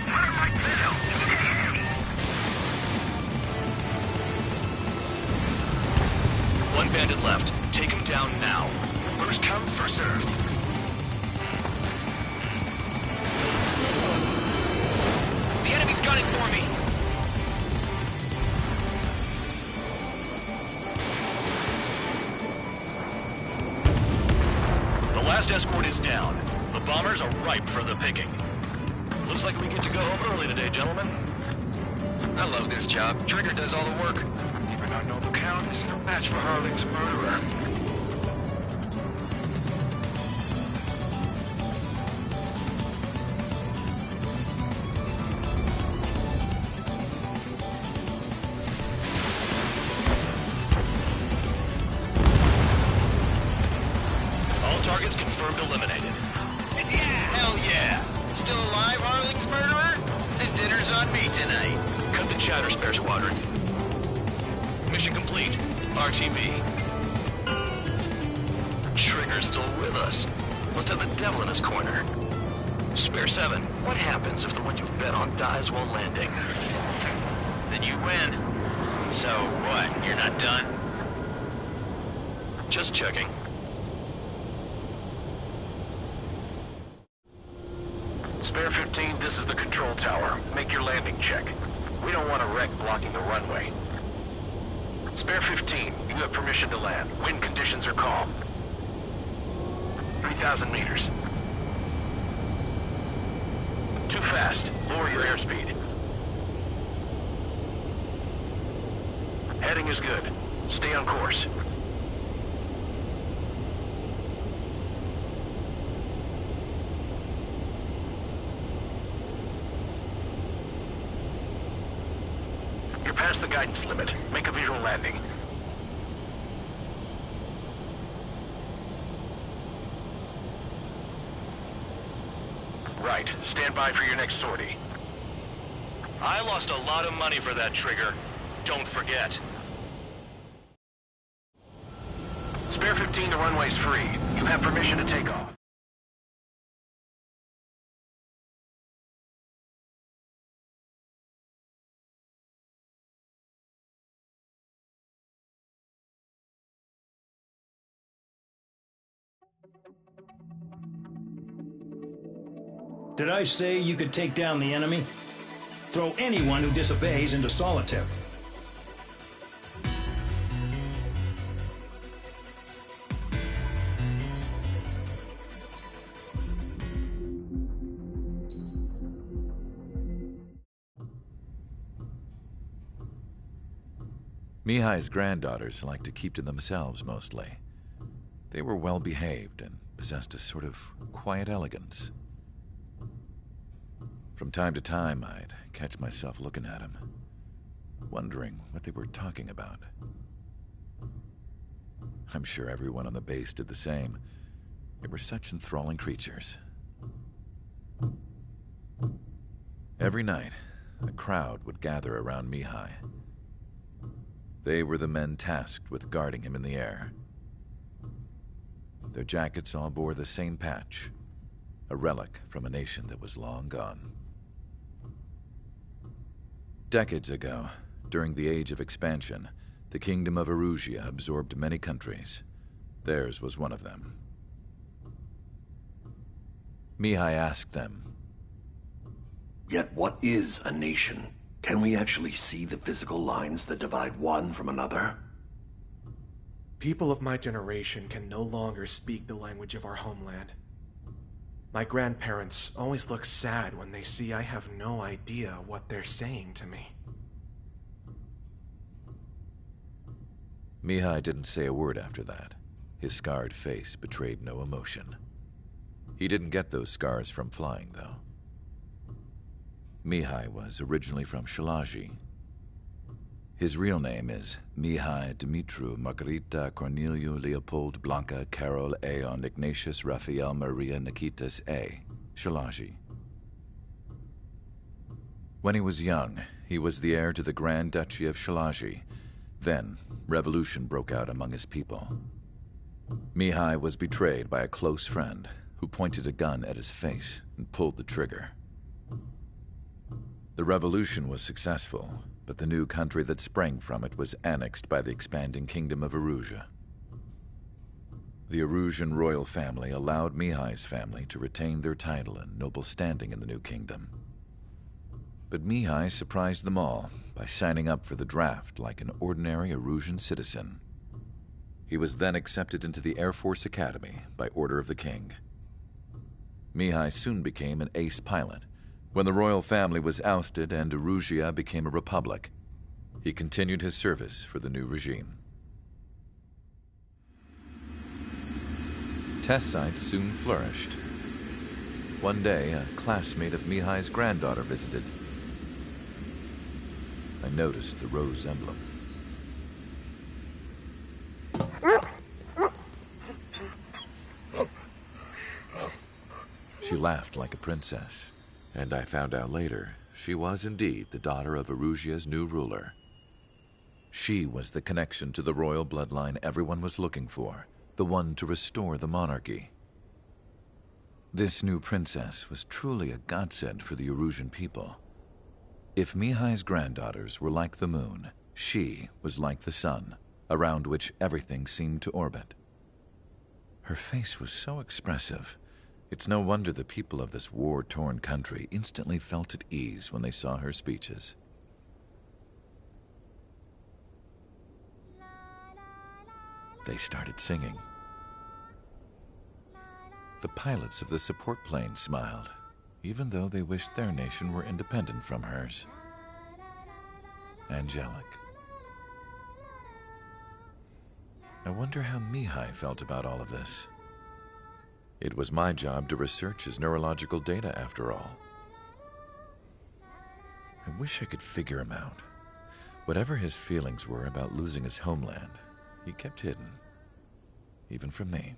Fire my tail! One bandit left. Take him down now. First come, first served. The enemy's gunning for me. The last escort is down. The bombers are ripe for the picking. Looks like we get to go home early today, gentlemen. I love this job. Trigger does all the work. Even our noble count is no match for Harling's murderer. All targets confirmed eliminated. Hell yeah! Still alive, Harling's murderer? Then dinner's on me tonight. Cut the chatter, Spare Squadron. Mission complete. RTB. Trigger's still with us. Must have the devil in his corner. Spare 7, what happens if the one you've bet on dies while landing? Then you win. So what, you're not done? Just checking. Spare 15, this is the control tower. Make your landing check. We don't want a wreck blocking the runway. Spare 15, you have permission to land. Wind conditions are calm. 3,000 meters. Too fast. Lower your airspeed. Heading is good. Stay on course. You're past the guidance limit. Make a visual landing. Right. Stand by for your next sortie. I lost a lot of money for that Trigger. Don't forget. Spare 15, the runway's free. You have permission to take off. Did I say you could take down the enemy? Throw anyone who disobeys into solitary. Mihai's granddaughters liked to keep to themselves mostly. They were well behaved and possessed a sort of quiet elegance. From time to time, I'd catch myself looking at them, wondering what they were talking about. I'm sure everyone on the base did the same. They were such enthralling creatures. Every night, a crowd would gather around Mihai. They were the men tasked with guarding him in the air. Their jackets all bore the same patch, a relic from a nation that was long gone. Decades ago, during the Age of Expansion, the Kingdom of Erusia absorbed many countries. Theirs was one of them. Mihai asked them, "Yet what is a nation? Can we actually see the physical lines that divide one from another?" People of my generation can no longer speak the language of our homeland. My grandparents always look sad when they see I have no idea what they're saying to me. Mihai didn't say a word after that. His scarred face betrayed no emotion. He didn't get those scars from flying, though. Mihai was originally from Shalaji. His real name is Mihai Dumitru Margarita Corneliu Leopold Blanca Carol Aeon Ignatius Raphael Maria Nikitas A. Shalaji. When he was young, he was the heir to the Grand Duchy of Shalaji. Then, revolution broke out among his people. Mihai was betrayed by a close friend who pointed a gun at his face and pulled the trigger. The revolution was successful, but the new country that sprang from it was annexed by the expanding Kingdom of Erusia. The Erusian royal family allowed Mihai's family to retain their title and noble standing in the new kingdom. But Mihai surprised them all by signing up for the draft like an ordinary Erusian citizen. He was then accepted into the Air Force Academy by order of the king. Mihai soon became an ace pilot, When the royal family was ousted and Erusia became a republic, he continued his service for the new regime. Test sites soon flourished. One day, a classmate of Mihai's granddaughter visited. I noticed the rose emblem. She laughed like a princess, and I found out later she was indeed the daughter of Erusia's new ruler. She was the connection to the royal bloodline everyone was looking for, the one to restore the monarchy. This new princess was truly a godsend for the Erusian people. If Mihai's granddaughters were like the moon, she was like the sun, around which everything seemed to orbit. Her face was so expressive. It's no wonder the people of this war-torn country instantly felt at ease when they saw her speeches. They started singing. The pilots of the support plane smiled, even though they wished their nation were independent from hers. Angelic. I wonder how Mihai felt about all of this. It was my job to research his neurological data, after all. I wish I could figure him out. Whatever his feelings were about losing his homeland, he kept hidden, even from me.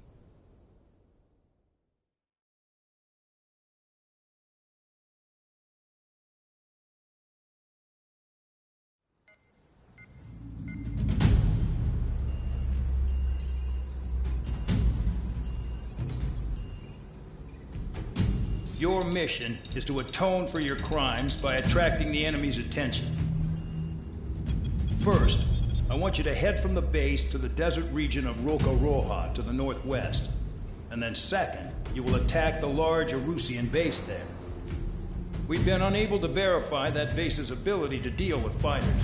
Your mission is to atone for your crimes by attracting the enemy's attention. First, I want you to head from the base to the desert region of Roca-Roja to the northwest. And then second, you will attack the large Erusian base there. We've been unable to verify that base's ability to deal with fighters.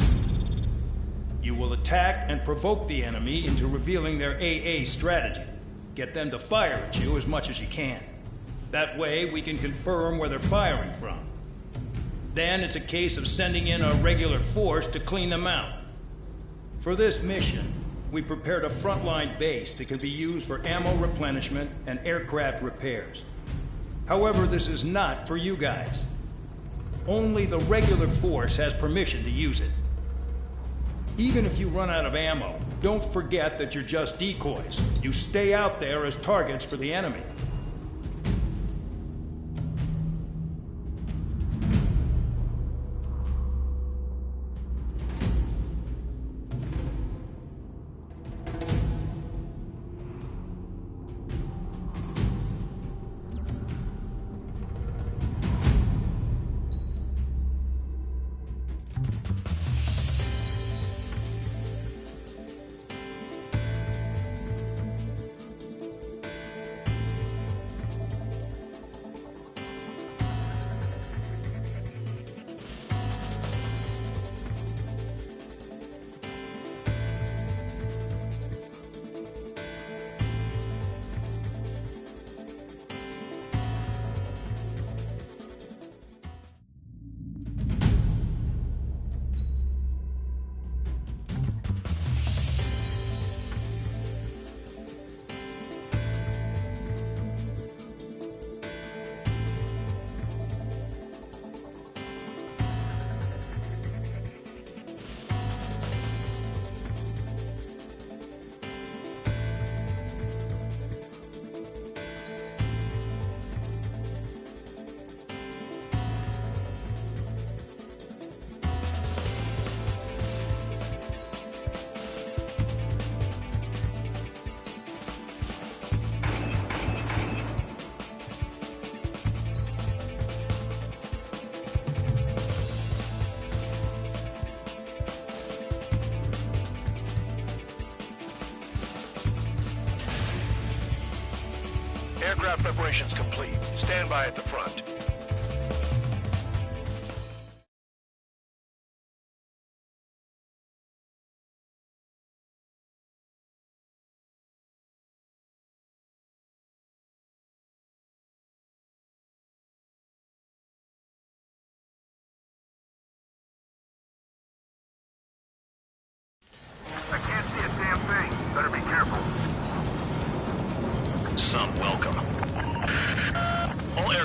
You will attack and provoke the enemy into revealing their AA strategy. Get them to fire at you as much as you can. That way, we can confirm where they're firing from. Then it's a case of sending in a regular force to clean them out. For this mission, we prepared a frontline base that can be used for ammo replenishment and aircraft repairs. However, this is not for you guys. Only the regular force has permission to use it. Even if you run out of ammo, don't forget that you're just decoys. You stay out there as targets for the enemy. Aircraft preparations complete. Stand by at the front.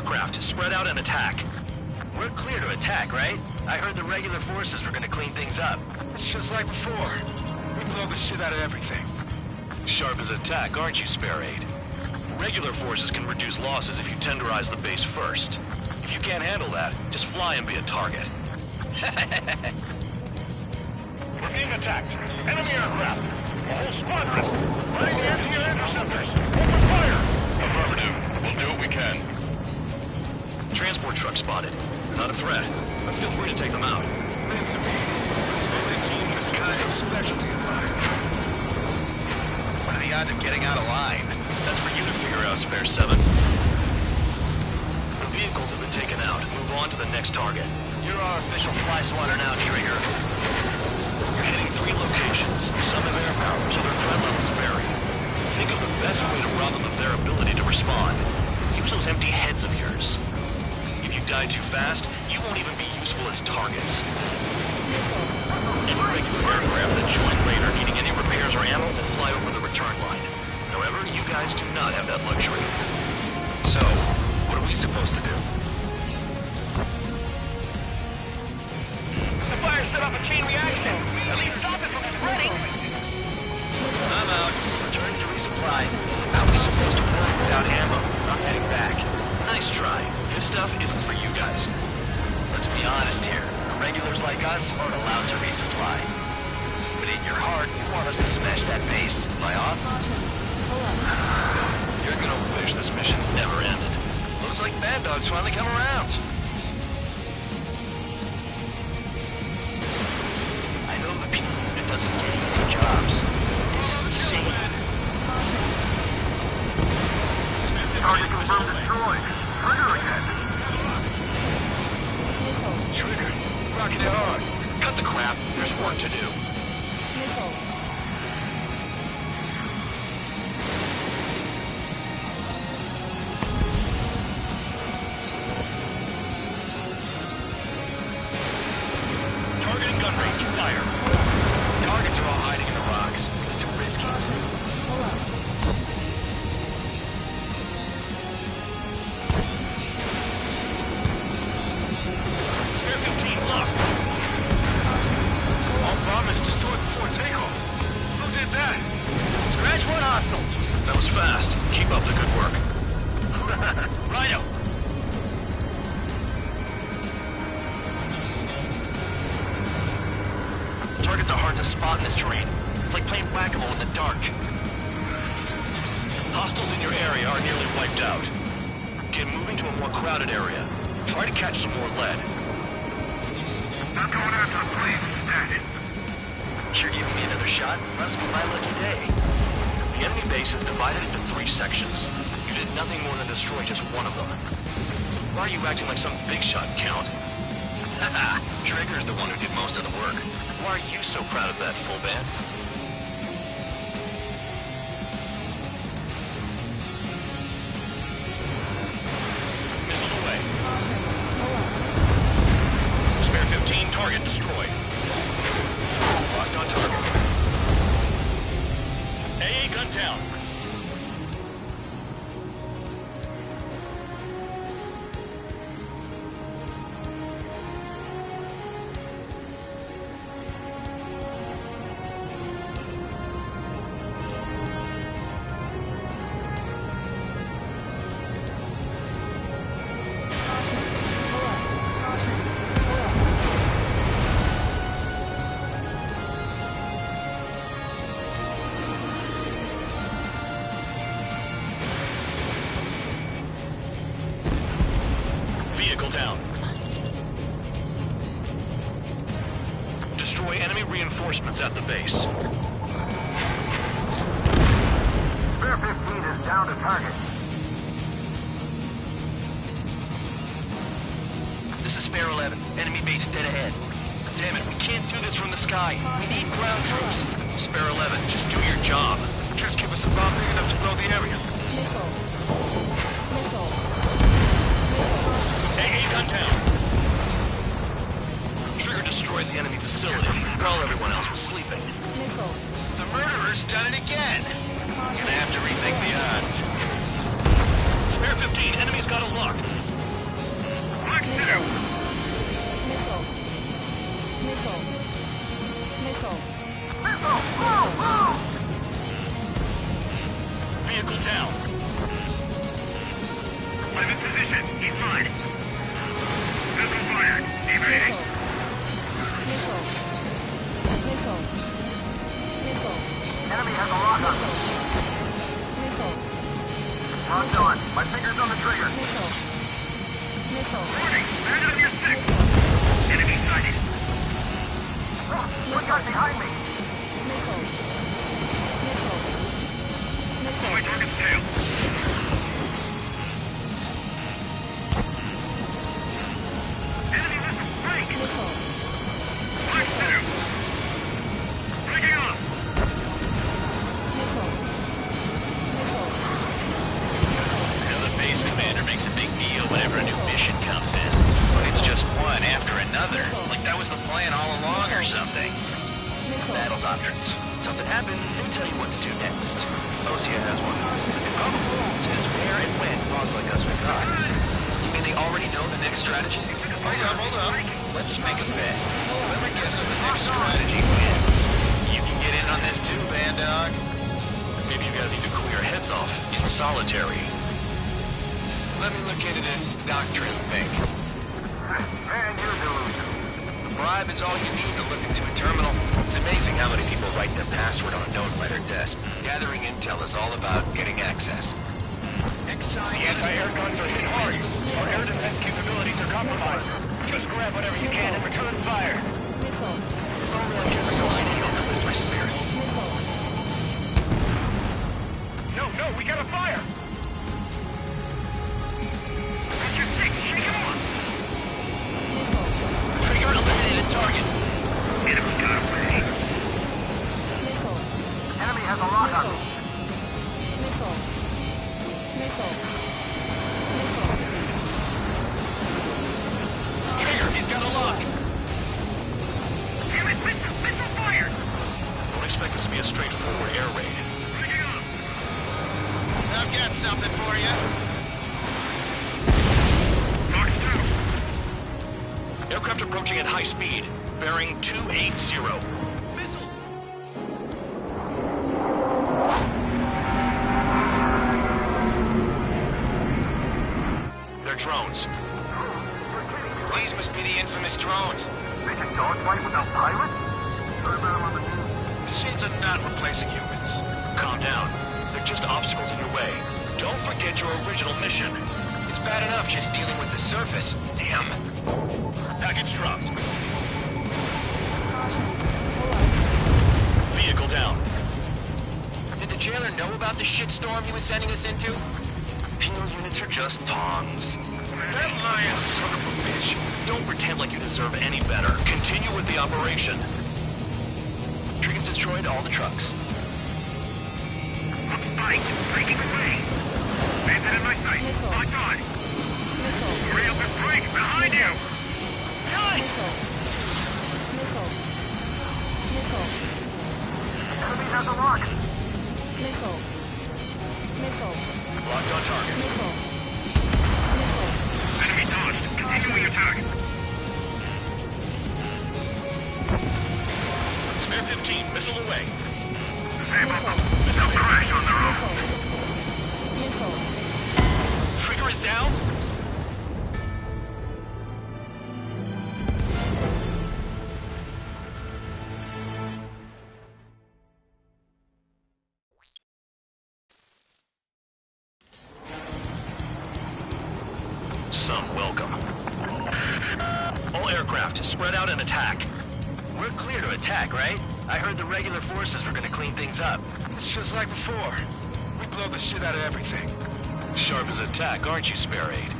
aircraft. Spread out and attack. We're clear to attack, right? I heard the regular forces were gonna clean things up. It's just like before. We blow the shit out of everything. Sharp as attack, aren't you, Spare 8? Regular forces can reduce losses if you tenderize the base first. If you can't handle that, just fly and be a target. We're being attacked. Enemy aircraft. A whole squadron. Running the anti-air interceptors. Open fire! Affirmative. We'll do what we can. Transport truck spotted. They're not a threat, but feel free to take them out. Spare 15 is kind of specialty of mine. What are the odds of getting out of line? That's for you to figure out, Spare 7. The vehicles have been taken out. Move on to the next target. You're our official fly swatter now, Trigger. You're hitting 3 locations. Some have air power, so their threat levels vary. Think of the best way to rob them of their ability to respond. Use those empty heads of yours. If you die too fast, you won't even be useful as targets. Any regular aircraft that join later needing any repairs or ammo will fly over the return line. However, you guys do not have that luxury. So, what are we supposed to do? The fire set off a chain reaction. At least stop it from spreading. I'm out. Return to resupply. How are we supposed to work without ammo? I'm heading back. Nice try. This stuff isn't for you guys. Let's be honest here. Regulars like us aren't allowed to resupply. But in your heart, you want us to smash that base. Am I off? You're gonna wish this mission never ended. Looks like Bad Dog's finally come around. I know the people that doesn't get easy jobs. This is insane. Target confirmed destroyed. Trigger again. Trigger. Rocking it hard. Cut the crap. There's work to do. Targeting gun range. Fire. Targets are all hiding in the rocks. It's too risky. Spare 15 locked. All bombers destroyed before takeoff. Who did that? Scratch one hostile. That was fast. Keep up the good work. Rhino. Targets are hard to spot in this terrain. It's like playing whack-a-mole in the dark. Hostiles in your area are nearly wiped out. Get moving to a more crowded area. Try to catch some more lead. Not going after the police. Stat. You're giving me another shot? Must be my lucky day. The enemy base is divided into 3 sections. You did nothing more than destroy just one of them. Why are you acting like some big shot, Count? Haha, Trigger's the one who did most of the work. Why are you so proud of that, full band? Missile away. Spare 15, target destroyed. Locked on target. AA gun down. Vehicle down. Destroy enemy reinforcements at the base. Spare 15 is down to target. This is Spare 11. Enemy base dead ahead. Damn it, we can't do this from the sky. We need ground troops. Spare 11, just do your job. Just give us a bomb big enough to blow the area. AA gun down. Trigger destroyed the enemy facility while everyone else was sleeping. The murderer's done it again. Gonna have to rethink the odds. Spare 15, enemy's got a lock. Vehicle down. I'm in position. He's fine. Missile fired. Evading. Enemy has a lock on me. Locked on. My finger's on the trigger. Warning! Stand on your stick! Enemy sighted! One guy behind me! My target's tail! Enemy missile break! Flash through! Breaking off! The base commander makes a big deal whenever a new mission comes in. But it's just one after another. Like that was the plan all along or something. Battle doctrines. Something happens, they tell you what to do next. Osea has one. It says where and when pawns like us will die. You mean they already know the next strategy? Hold up. Let's make a bet. Whoever guesses the next strategy wins. You can get in on this too, Band Dog. Maybe you guys need to cool your heads off in solitary. Let me look into this doctrine thing. And you're delusional. The bribe is all you need to look into a terminal. It's amazing how many people write their password on a note by their desk. Gathering intel is all about getting access. The anti-air guns are hit hard. Our air defense capabilities are compromised. Just grab whatever you can and return fire. To lift my spirits. No, we got a fire! Get your stick, shake him off! Trigger eliminated target. Enemy got away. Enemy has a lock on me. Trigger, he's got a lock. Damn it, missile fired! Don't expect this to be a straightforward air raid. Breaking up! I've got something for you. Knocked down. Aircraft approaching at high speed. Bearing 280. They're drones. These must be the infamous drones. They can dogfight without pilots? Heard about them on the news. Machines are not replacing humans. Calm down. They're just obstacles in your way. Don't forget your original mission. It's bad enough just dealing with the surface. Damn. Package dropped. Vehicle down. Did the jailer know about the shitstorm he was sending us into? Penal units are just pawns. That lying son of a bitch. Don't pretend like you deserve any better. Continue with the operation. Trigger's destroyed all the trucks. I'm spiked, breaking away. Bandit in my sight. Locked on. Hurry up and break, behind you! Die! Enemy has a lock. Locked on target. Enemy dodged. Continuing attack. Spare 15, missile away. Save up. They'll crash on their own. Trigger is down. Some welcome. All aircraft, spread out and attack. We're clear to attack, right? I heard the regular forces were gonna clean things up. It's just like before. We blow the shit out of everything. Sharp as attack, aren't you, Spare 8?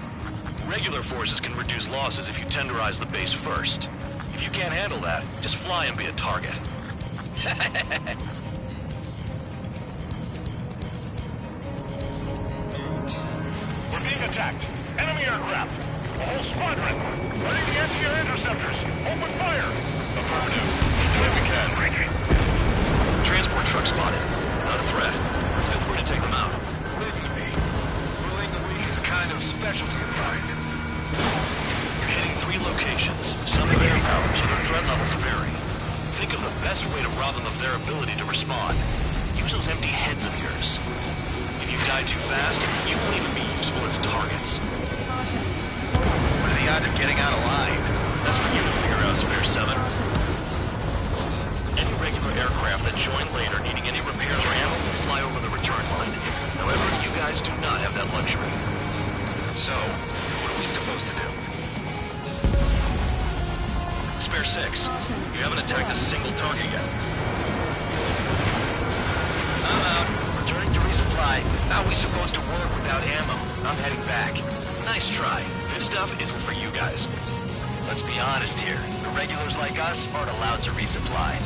Regular forces can reduce losses if you tenderize the base first. If you can't handle that, just fly and be a target. We're being attacked. Enemy aircraft. A whole squadron. Ready the anti-air interceptors. Open fire. Affirmative. Do what we can. Transport truck spotted. Not a threat. Feel free to take them out. Listen to me. Ruling the weak is a kind of specialty of mine. locations. Some have air power, so their threat levels vary. Think of the best way to rob them of their ability to respond. Use those empty heads of yours. If you die too fast, you won't even be useful as targets. What are the odds of getting out alive? That's for you to figure out, Spare 7. Any regular aircraft that join later needing any repairs or ammo will fly over the return line. However, you guys do not have that luxury. So, what are we supposed to do? Spare 6, you haven't attacked a single target yet. I'm out. Returning to resupply. How are we supposed to work without ammo? I'm heading back. Nice try. This stuff isn't for you guys. Let's be honest here. The regulars like us aren't allowed to resupply.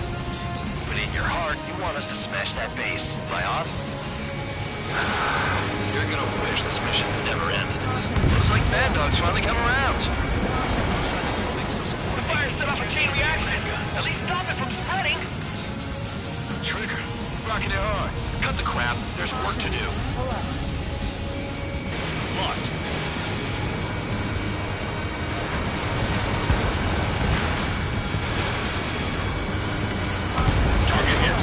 But in your heart, you want us to smash that base. Fly off? You're gonna wish this mission never ended. Looks like Bad Dog's finally come around. The fire set off a chain reaction. At least stop it from spreading. Trigger, rocking it hard. Cut the crap. There's work to do. Locked. Target hit.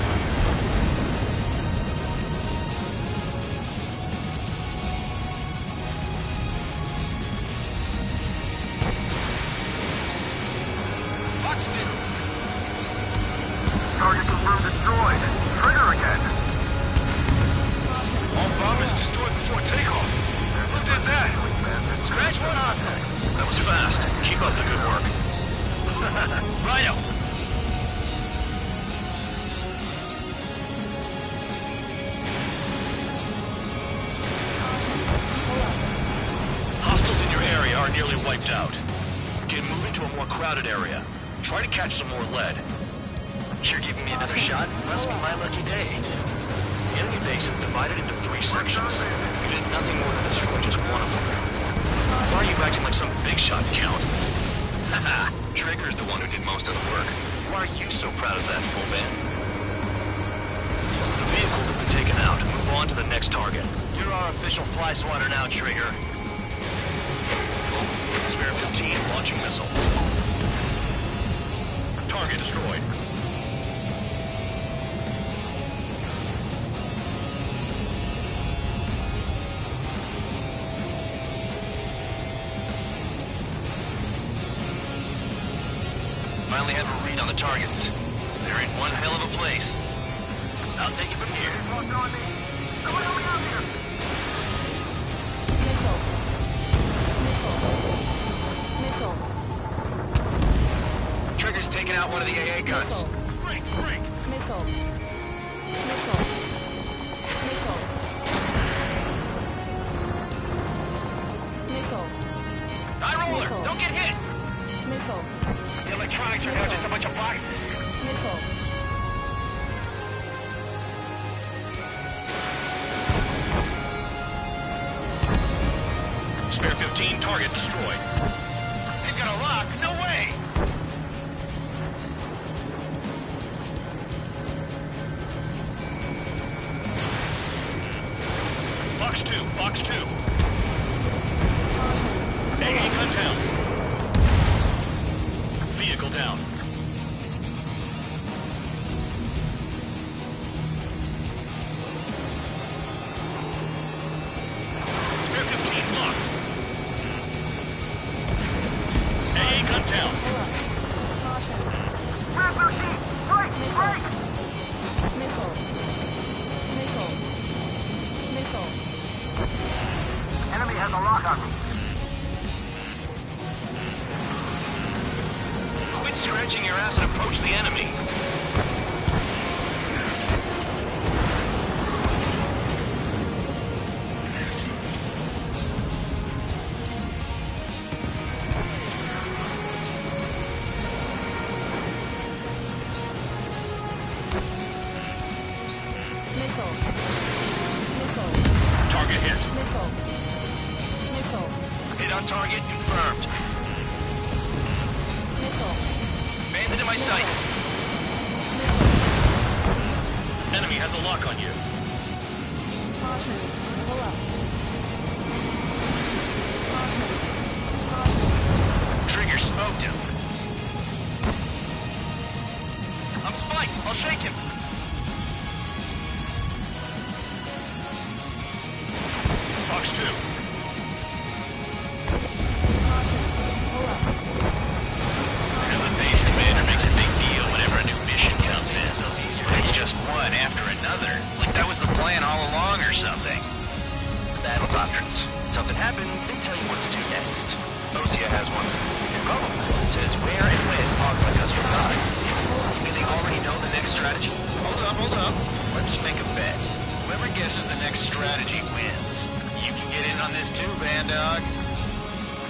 Fox 2. Target confirmed destroyed. Trigger again. All bombers destroyed before takeoff. Who did that? Scratch one hostile. That was fast. Keep up the good work. Rhino. Hostiles in your area are nearly wiped out. Get moving to a more crowded area. Try to catch some more lead. You're giving me another shot? Must be my lucky day. The enemy base is divided into 3 sections. You did nothing more than destroy just one of them. Why are you acting like some big shot, Count? Haha, Trigger's the one who did most of the work. Why are you so proud of that, full man? The vehicles have been taken out. Move on to the next target. You're our official fly swatter now, Trigger. Spare 15 launching missile. Target destroyed. Finally have a read on the targets. They're in one hell of a place. I'll take it from here. Trigger's taking out one of the AA guns. Break, break. Missile. Missile. Missile. Missile. High roller, don't get hit! Missile. The electronics are now just a bunch of boxes. Missile. Spare 15 target destroyed. They've got a lock? No way! Fox 2, Fox 2. AA gun down. Vehicle down. Spare 15 locked. AA gun down. Spare 13! Strike! Strike! Missile. Missile. Missile. Enemy has a lock on me. Quit scratching your ass and approach the enemy. Missile. Missile. Target hit. Missile. Missile. Hit on target confirmed. Missile. Bandit in my sights. Enemy has a lock on you. Caution. Pull up. Trigger smoked. taken! Fox 2. I know the base commander makes a big deal whenever a new mission comes in. But it's just one after another. Like that was the plan all along or something. Battle doctrines. Something happens, they tell you what to do next. Osia has one. The problem says where and when hogs like us will die. You mean they already know the next strategy? Hold up. Let's make a bet. Whoever guesses the next strategy wins. You can get in on this too, Bandog.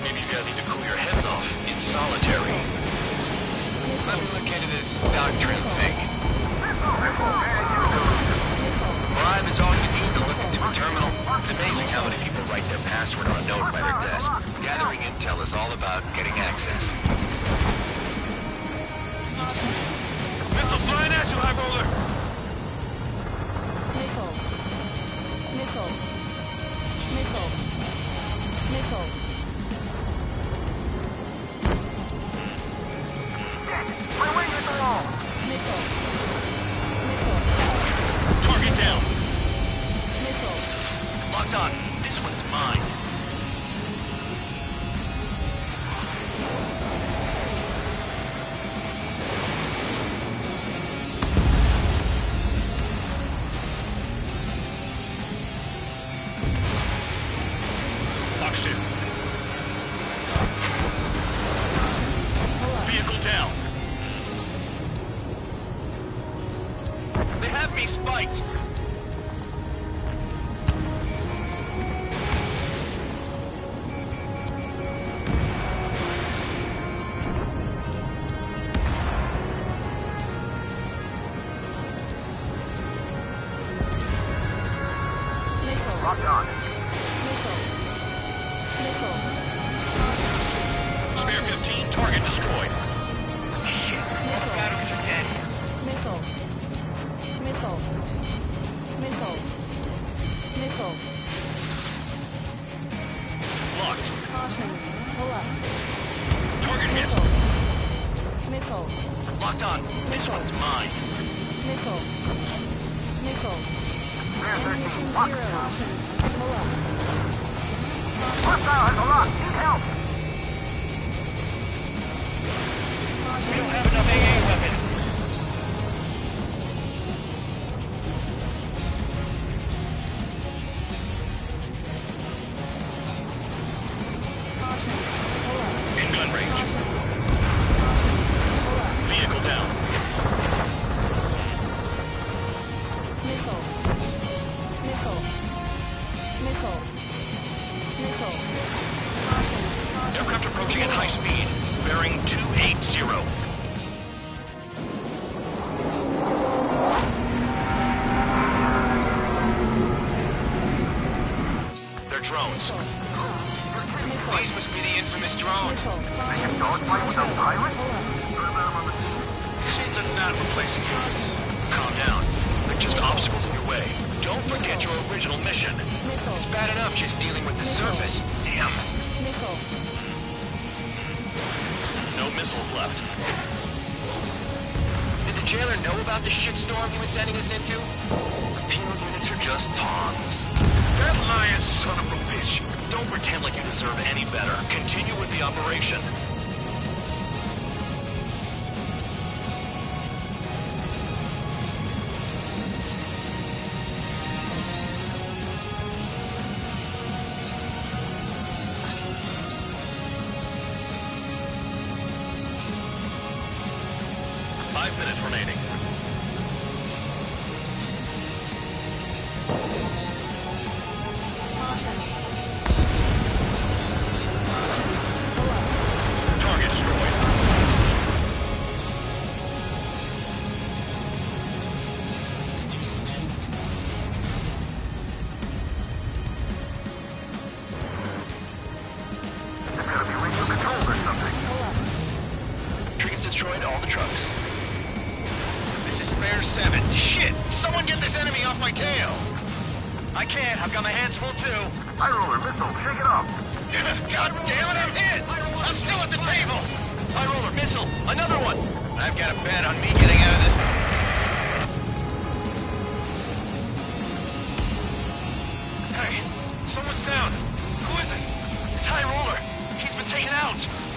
Maybe you guys need to cool your heads off in solitary. Let me look into this doctrine thing. Bribe is all you need to look into a terminal. It's amazing how many people write their password on a note by their desk. Gathering intel is all about getting access. Missile flying at you, High Roller! My wing hit the wall! Target down! Locked on. This one's mine. Fox 2. Vehicle down. They have me spiked. Locked on. Spare 15, target destroyed. Batteries are dead. Locked. Target hit. Locked on. This one's mine. Spare 13, locked. Hostile has a lock. Need help. We don't have enough AA weapons. In gun range. Vehicle down. Aircraft approaching at high speed. Bearing 280. They're drones. These must be the infamous drones. Dogfight with a pilot? Machines are not replacing humans. Calm down. They're just obstacles in your way. Don't forget your original mission. It's bad enough just dealing with the surface. Damn. No missiles left. Did the jailer know about the shitstorm he was sending us into? Penal units are just pawns. That lying son of a bitch. Don't pretend like you deserve any better. Continue with the operation. Five minutes remaining. Target destroyed. There's gotta be radio controls or something. Trees destroyed all the trucks. This is Spare 7. Shit! Someone get this enemy off my tail! I can't. I've got my hands full too. High roller missile, shake it off. God damn it, I'm hit! I'm still at the table! High roller missile, another one! I've got a bet on me getting out of this.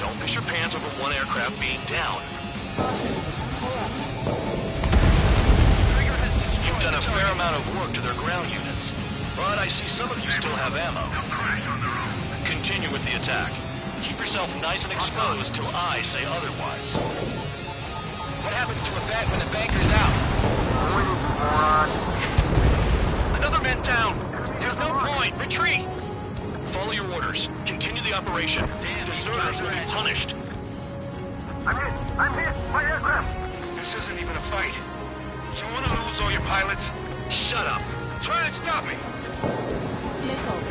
Don't piss your pants over one aircraft being down. You've done a fair amount of work to their ground units, but I see some of you still have ammo. Continue with the attack. Keep yourself nice and exposed till I say otherwise. What happens to a bank when the banker's out? Another man down! There's no point! Retreat! Follow your orders. Continue the operation. Deserters will be punished. I'm hit! I'm hit! My aircraft! This isn't even a fight. You want to lose all your pilots? Shut up! Try and stop me!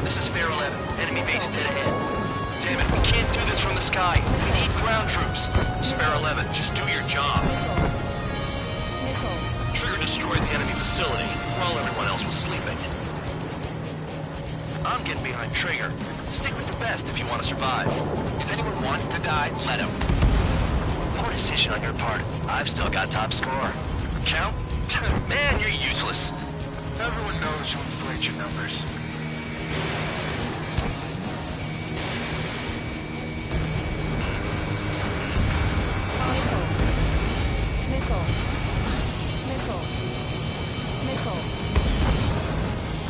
This is Fair 11. Enemy base dead ahead. Damn it, we can't do this from the sky. We need ground troops. Spare 11, just do your job. Trigger destroyed the enemy facility while everyone else was sleeping. I'm getting behind Trigger. Stick with the best if you want to survive. If anyone wants to die, let them. Poor decision on your part. I've still got top score. Count? Man, you're useless. Everyone knows you inflate your numbers.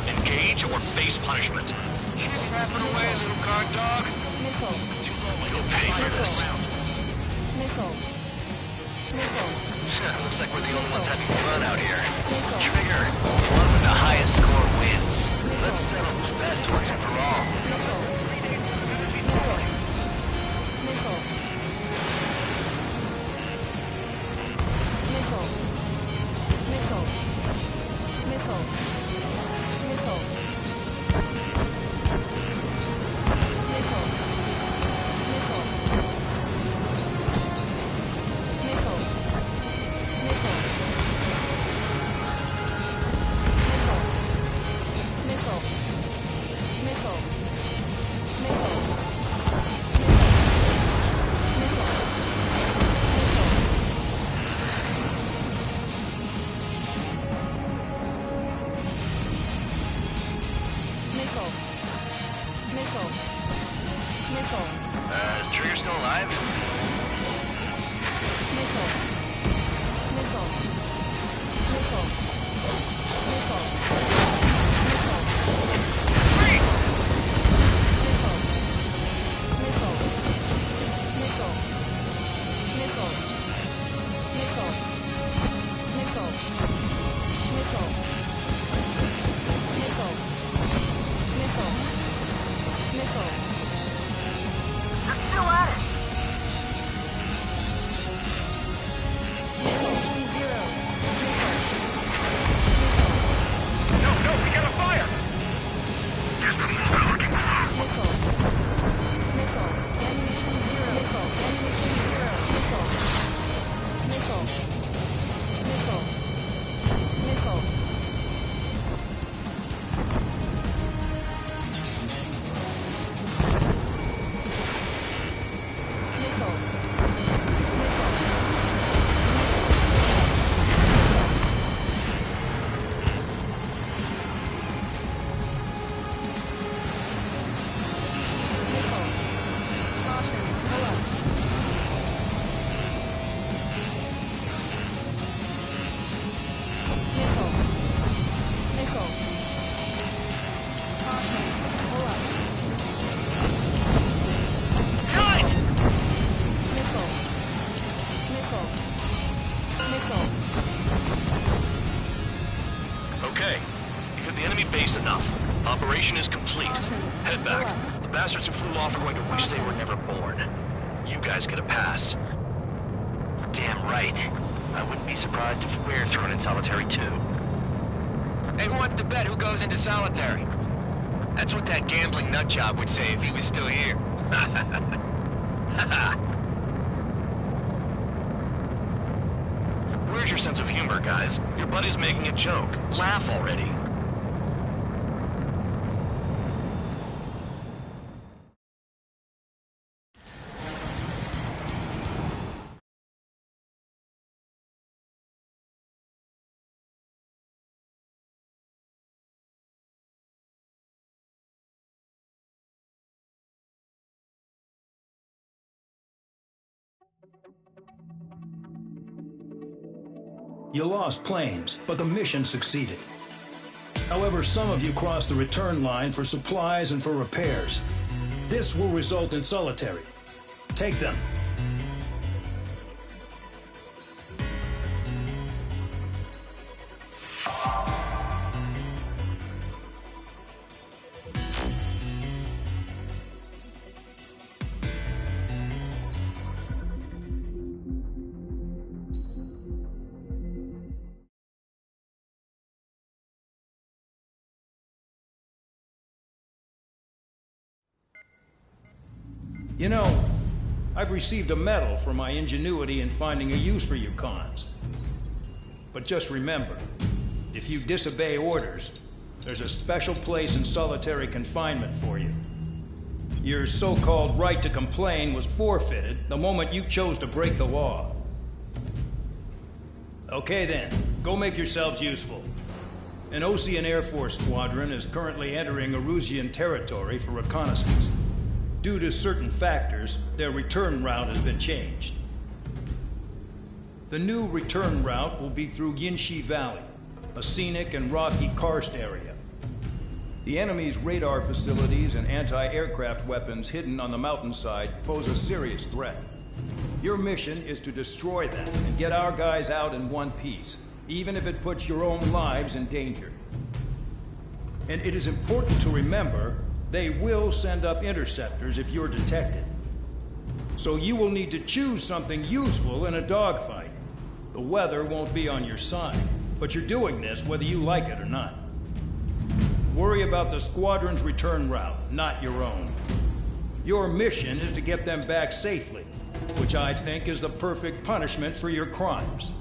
Engage or face punishment. Keep yapping away, little guard dog. You'll pay for this. Looks like we're the only ones having fun out here. Trigger, the one with the highest score wins. Let's settle who's best once and for all. Is Trigger still alive? Okay, you've hit the enemy base enough. Operation is complete. Head back. The bastards who flew off are going to wish they were never born. You guys get a pass. Damn right. I wouldn't be surprised if we're thrown in solitary too. Hey, who wants to bet who goes into solitary? That's what that gambling nutjob would say if he was still here. Where's your sense of humor, guys? Your buddy's making a joke. Laugh already. You lost planes, but the mission succeeded. However, some of you crossed the return line for supplies and for repairs. This will result in solitary. Take them. You know, I've received a medal for my ingenuity in finding a use for you cons. But just remember, if you disobey orders, there's a special place in solitary confinement for you. Your so-called right to complain was forfeited the moment you chose to break the law. Okay then, go make yourselves useful. An Ocean Air Force squadron is currently entering Erusian territory for reconnaissance. Due to certain factors, their return route has been changed. The new return route will be through Yinshi Valley, a scenic and rocky karst area. The enemy's radar facilities and anti-aircraft weapons hidden on the mountainside pose a serious threat. Your mission is to destroy them and get our guys out in one piece, even if it puts your own lives in danger. And it is important to remember they will send up interceptors if you're detected. So you will need to choose something useful in a dogfight. The weather won't be on your side, but you're doing this whether you like it or not. Worry about the squadron's return route, not your own. Your mission is to get them back safely, which I think is the perfect punishment for your crimes.